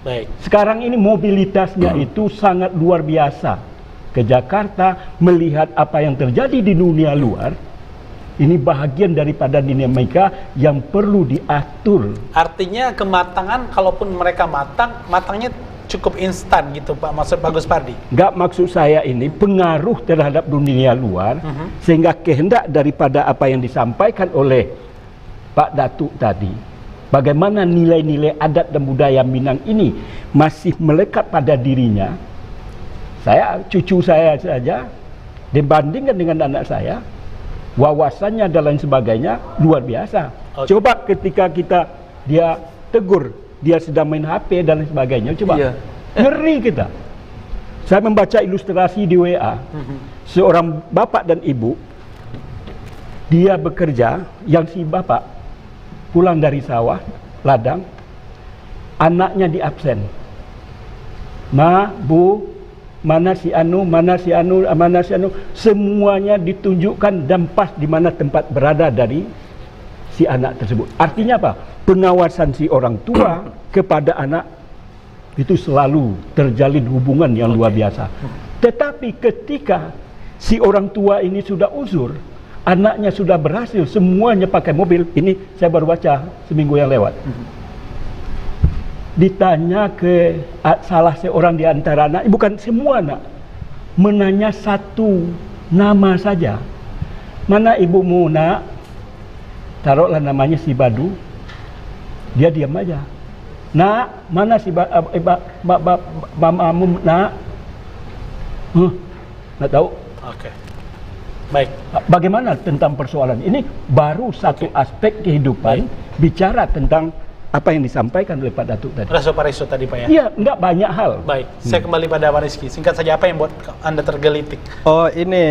Speaker 1: Baik.
Speaker 2: Sekarang ini mobilitasnya itu sangat luar biasa. Ke Jakarta melihat apa yang terjadi di dunia luar. Ini bahagian daripada dinamika yang perlu diatur.
Speaker 1: Artinya kematangan, kalaupun mereka matangnya cukup instan gitu, Pak. Maksud Pak Gus Pardi?
Speaker 2: Enggak, maksud saya ini pengaruh terhadap dunia luar, sehingga kehendak daripada apa yang disampaikan oleh Pak Datuk tadi, bagaimana nilai-nilai adat dan budaya Minang ini masih melekat pada dirinya. Cucu saya saja dibandingkan dengan anak saya, wawasannya dan lain sebagainya luar biasa.
Speaker 1: Oke.
Speaker 2: Coba ketika dia tegur, dia sedang main HP dan lain sebagainya, coba ngeri kita. Saya membaca ilustrasi di WA, seorang bapak dan ibu, dia bekerja, yang si bapak pulang dari sawah, ladang, anaknya di absen. Ma, bu, mana si anu, semuanya ditunjukkan dan pas di mana tempat berada dari si anak tersebut. Artinya apa? Pengawasan si orang tua kepada anak itu selalu terjalin hubungan yang luar biasa. Tetapi ketika si orang tua ini sudah uzur, anaknya sudah berhasil, semuanya pakai mobil. Ini saya baru baca seminggu yang lewat. Ditanya ke salah seorang di antara anak, bukan semua anak, menanya satu nama saja. Mana ibumu, nak? Taruhlah namanya si Badu. Dia diam aja. Nak, mana si mamamu, nak? Nggak tahu.
Speaker 1: Oke. Baik.
Speaker 2: Bagaimana tentang persoalan ini? Baru satu aspek kehidupan, bicara tentang apa yang disampaikan oleh Pak Datuk tadi.
Speaker 1: Raso Pareso tadi, Pak ya?
Speaker 2: Iya, enggak banyak hal.
Speaker 1: Baik, saya kembali pada Pak Rizky. Singkat saja, apa yang buat Anda tergelitik?
Speaker 3: Oh ini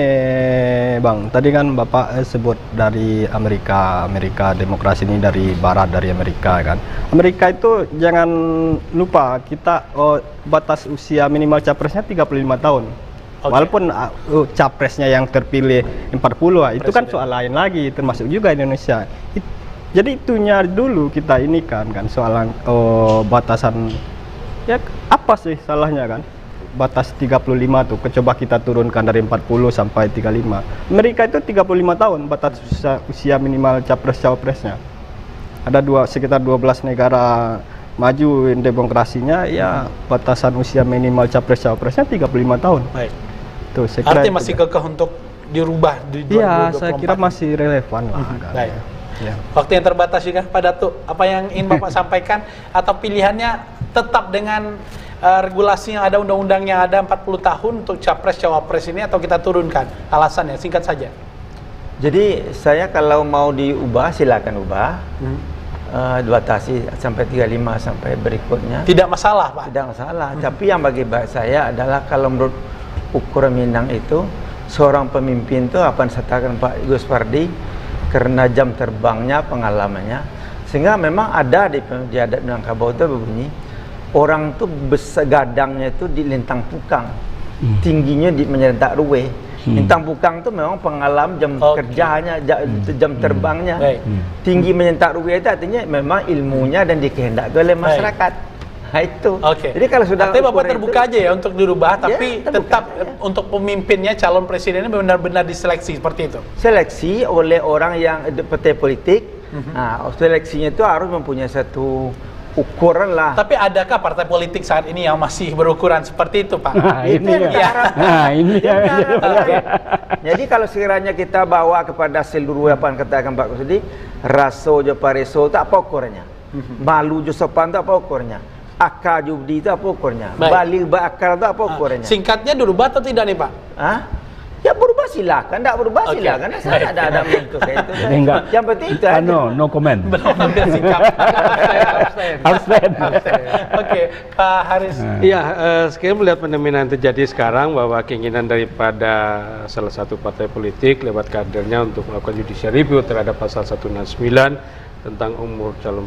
Speaker 3: Bang, tadi kan Bapak sebut dari Amerika demokrasi ini dari Barat, dari Amerika kan. Amerika itu jangan lupa kita batas usia minimal capresnya 35 tahun.
Speaker 1: Okay.
Speaker 3: Walaupun capresnya yang terpilih 40, itu kan soal lain lagi, termasuk juga Indonesia. Jadi itunya dulu kita ini kan soal batasan, ya apa sih salahnya kan? Batas 35 tuh, coba kita turunkan dari 40 sampai 35. Amerika itu 35 tahun batas usia minimal capres-cawapresnya. Ada sekitar 12 negara maju demokrasinya, ya batasan usia minimal capres-cawapresnya 35 tahun.
Speaker 1: Baik.
Speaker 3: Tuh, saya kira
Speaker 1: artinya masih kekeh untuk dirubah di 2024.
Speaker 3: Iya, saya kira masih relevan lah.
Speaker 1: Baik.
Speaker 3: Ya.
Speaker 1: Waktu yang terbatas juga Pak Datuk, apa yang ingin Bapak sampaikan atau pilihannya tetap dengan regulasi yang ada, undang-undang yang ada 40 tahun untuk capres cawapres ini, atau kita turunkan? Alasannya singkat saja.
Speaker 5: Jadi saya kalau mau diubah silakan ubah. Dibatasi sampai 35 sampai berikutnya.
Speaker 1: Tidak masalah, Pak.
Speaker 5: Tidak masalah. Tapi yang bagi saya adalah kalau menurut ukuran Minang itu, seorang pemimpin itu apa yang disertakan Pak Gus Pardi karena jam terbangnya, pengalamannya, sehingga memang ada di adat Minangkabau itu berbunyi orang tuh gadangnya itu di lintang pukang, tingginya di menyerentak ruwe. Lintang pukang itu memang pengalaman jam kerjanya, jam terbangnya. Tinggi menyentak ruwe itu artinya memang ilmunya dan dikehendaki oleh masyarakat. Nah, itu. Jadi kalau sudah
Speaker 1: artinya Bapak terbuka aja ya untuk dirubah, tapi
Speaker 5: terbuka,
Speaker 1: tetap untuk pemimpinnya, calon presidennya benar-benar diseleksi seperti itu.
Speaker 5: Seleksi oleh orang yang partai politik. Nah, seleksinya itu harus mempunyai satu ukuran lah.
Speaker 1: Tapi adakah partai politik saat ini yang masih berukuran seperti itu, Pak?
Speaker 2: Nah, ini ya. Nah, ini ya.
Speaker 5: Jadi kalau sekiranya kita bawa kepada seluruh apa yang katakan Pak Kusudi, raso jo pareso itu apa ukurnya? Malu jo sopan itu apa ukurnya? Akal jubdi itu apa ukurnya? Balik bakal itu apa ukurnya?
Speaker 1: Singkatnya dirubah atau tidak nih, Pak?
Speaker 5: Hah? Ya berubah silakan, tidak berubah silakan. Saya ada menentu saya itu. Yang penting itu aja.
Speaker 2: No comment.
Speaker 1: Belum ambil sikap.
Speaker 2: Abstain.
Speaker 1: Oke, Pak Haris.
Speaker 4: Iya, sekarang melihat fenomena yang terjadi sekarang, bahwa keinginan daripada salah satu partai politik lewat kadernya untuk melakukan judicial review terhadap pasal 169 tentang umur calon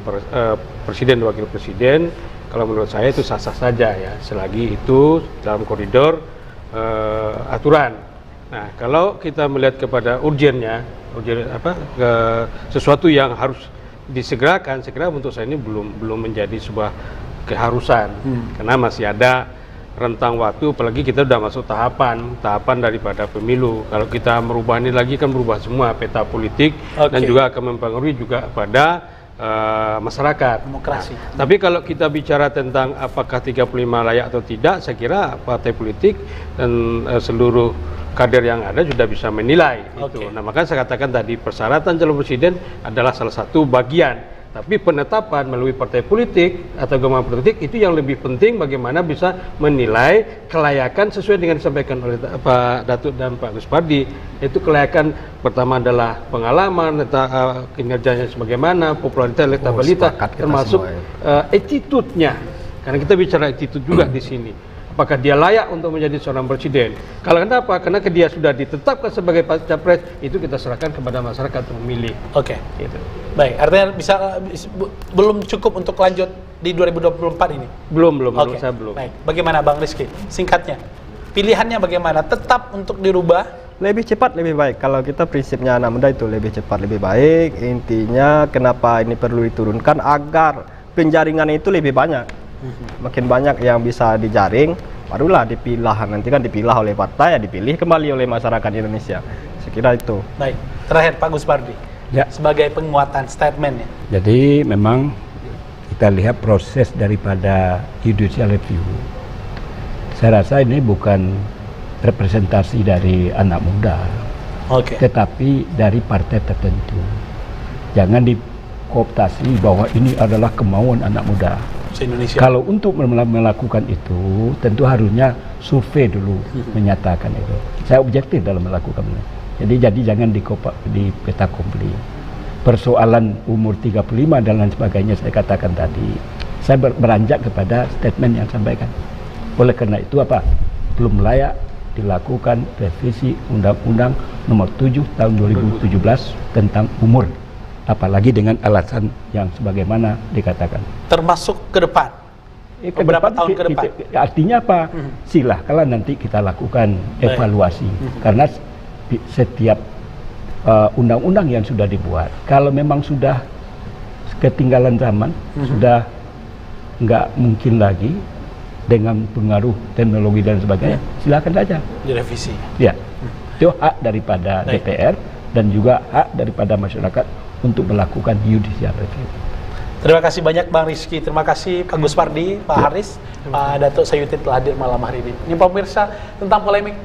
Speaker 4: presiden dan wakil presiden, kalau menurut saya itu sah-sah saja ya, selagi itu dalam koridor aturan. Nah, kalau kita melihat kepada urgennya, sesuatu yang harus disegerakan, segera untuk saya ini belum menjadi sebuah keharusan, karena masih ada rentang waktu, apalagi kita sudah masuk tahapan daripada pemilu. Kalau kita merubah ini lagi kan berubah semua peta politik dan juga akan mempengaruhi juga pada masyarakat.
Speaker 1: Demokrasi.
Speaker 4: Tapi kalau kita bicara tentang apakah 35 layak atau tidak, saya kira partai politik dan seluruh kader yang ada sudah bisa menilai itu. Nah, maka saya katakan tadi persyaratan calon presiden adalah salah satu bagian. Tapi penetapan melalui partai politik atau gabungan politik itu yang lebih penting, bagaimana bisa menilai kelayakan sesuai dengan disampaikan oleh Pak Datuk dan Pak Gus Pardi. Itu kelayakan pertama adalah pengalaman, kinerjanya sebagaimana, popularitas, elektabilitas, termasuk attitude-nya. Karena kita bicara attitude juga di sini. Apakah dia layak untuk menjadi seorang presiden? Kalau kenapa? Karena dia sudah ditetapkan sebagai capres, itu kita serahkan kepada masyarakat untuk memilih. Gitu.
Speaker 1: Baik, artinya belum cukup untuk lanjut di 2024 ini?
Speaker 4: Belum, saya belum.
Speaker 1: Baik, bagaimana Bang Rizky? Singkatnya, pilihannya bagaimana? Tetap untuk dirubah?
Speaker 3: Lebih cepat lebih baik. Kalau kita prinsipnya anak muda itu lebih cepat lebih baik. Intinya kenapa ini perlu diturunkan agar penjaringan itu lebih banyak. Makin banyak yang bisa dijaring, barulah dipilah. Nanti kan dipilah oleh partai, ya dipilih kembali oleh masyarakat Indonesia. Saya kira itu.
Speaker 1: Baik, terakhir Pak Gus Pardi. Ya. Sebagai penguatan statementnya.
Speaker 2: Jadi memang kita lihat proses daripada judicial review. Saya rasa ini bukan representasi dari anak muda, tetapi dari partai tertentu. Jangan dikooptasi bahwa ini adalah kemauan anak muda.
Speaker 1: Indonesia.
Speaker 2: Kalau untuk melakukan itu, tentu harusnya survei dulu menyatakan itu. Saya objektif dalam melakukan itu. Jadi jangan di peta kompli. Persoalan umur 35 dan lain sebagainya saya katakan tadi, saya beranjak kepada statement yang sampaikan. Oleh karena itu belum layak dilakukan revisi Undang-Undang Nomor 7 Tahun 2017 tentang umur. Apalagi dengan alasan yang sebagaimana dikatakan.
Speaker 1: Termasuk ke depan? Beberapa tahun ke depan?
Speaker 2: Artinya apa? Silahkanlah nanti kita lakukan evaluasi. Karena setiap undang-undang yang sudah dibuat, kalau memang sudah ketinggalan zaman, sudah nggak mungkin lagi dengan pengaruh teknologi dan sebagainya, silakan saja
Speaker 1: direvisi.
Speaker 2: Ya, itu hak daripada DPR dan juga hak daripada masyarakat untuk melakukan judicial review.
Speaker 1: Terima kasih banyak Bang Rizky, terima kasih Pak Gus Pardi, Pak Haris, Pak Datuk Sayuti telah hadir malam hari ini. Ini pemirsa tentang polemik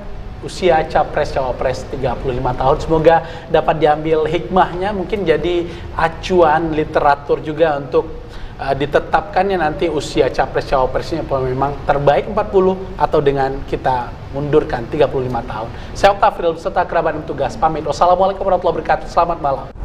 Speaker 1: usia capres cawapres 35 tahun. Semoga dapat diambil hikmahnya, mungkin jadi acuan literatur juga untuk ditetapkannya nanti usia capres cawapresnya apa memang terbaik 40 atau dengan kita mundurkan 35 tahun. Saya Oktafril beserta kerabat dan tugas pamit. Wassalamualaikum warahmatullahi wabarakatuh. Selamat malam.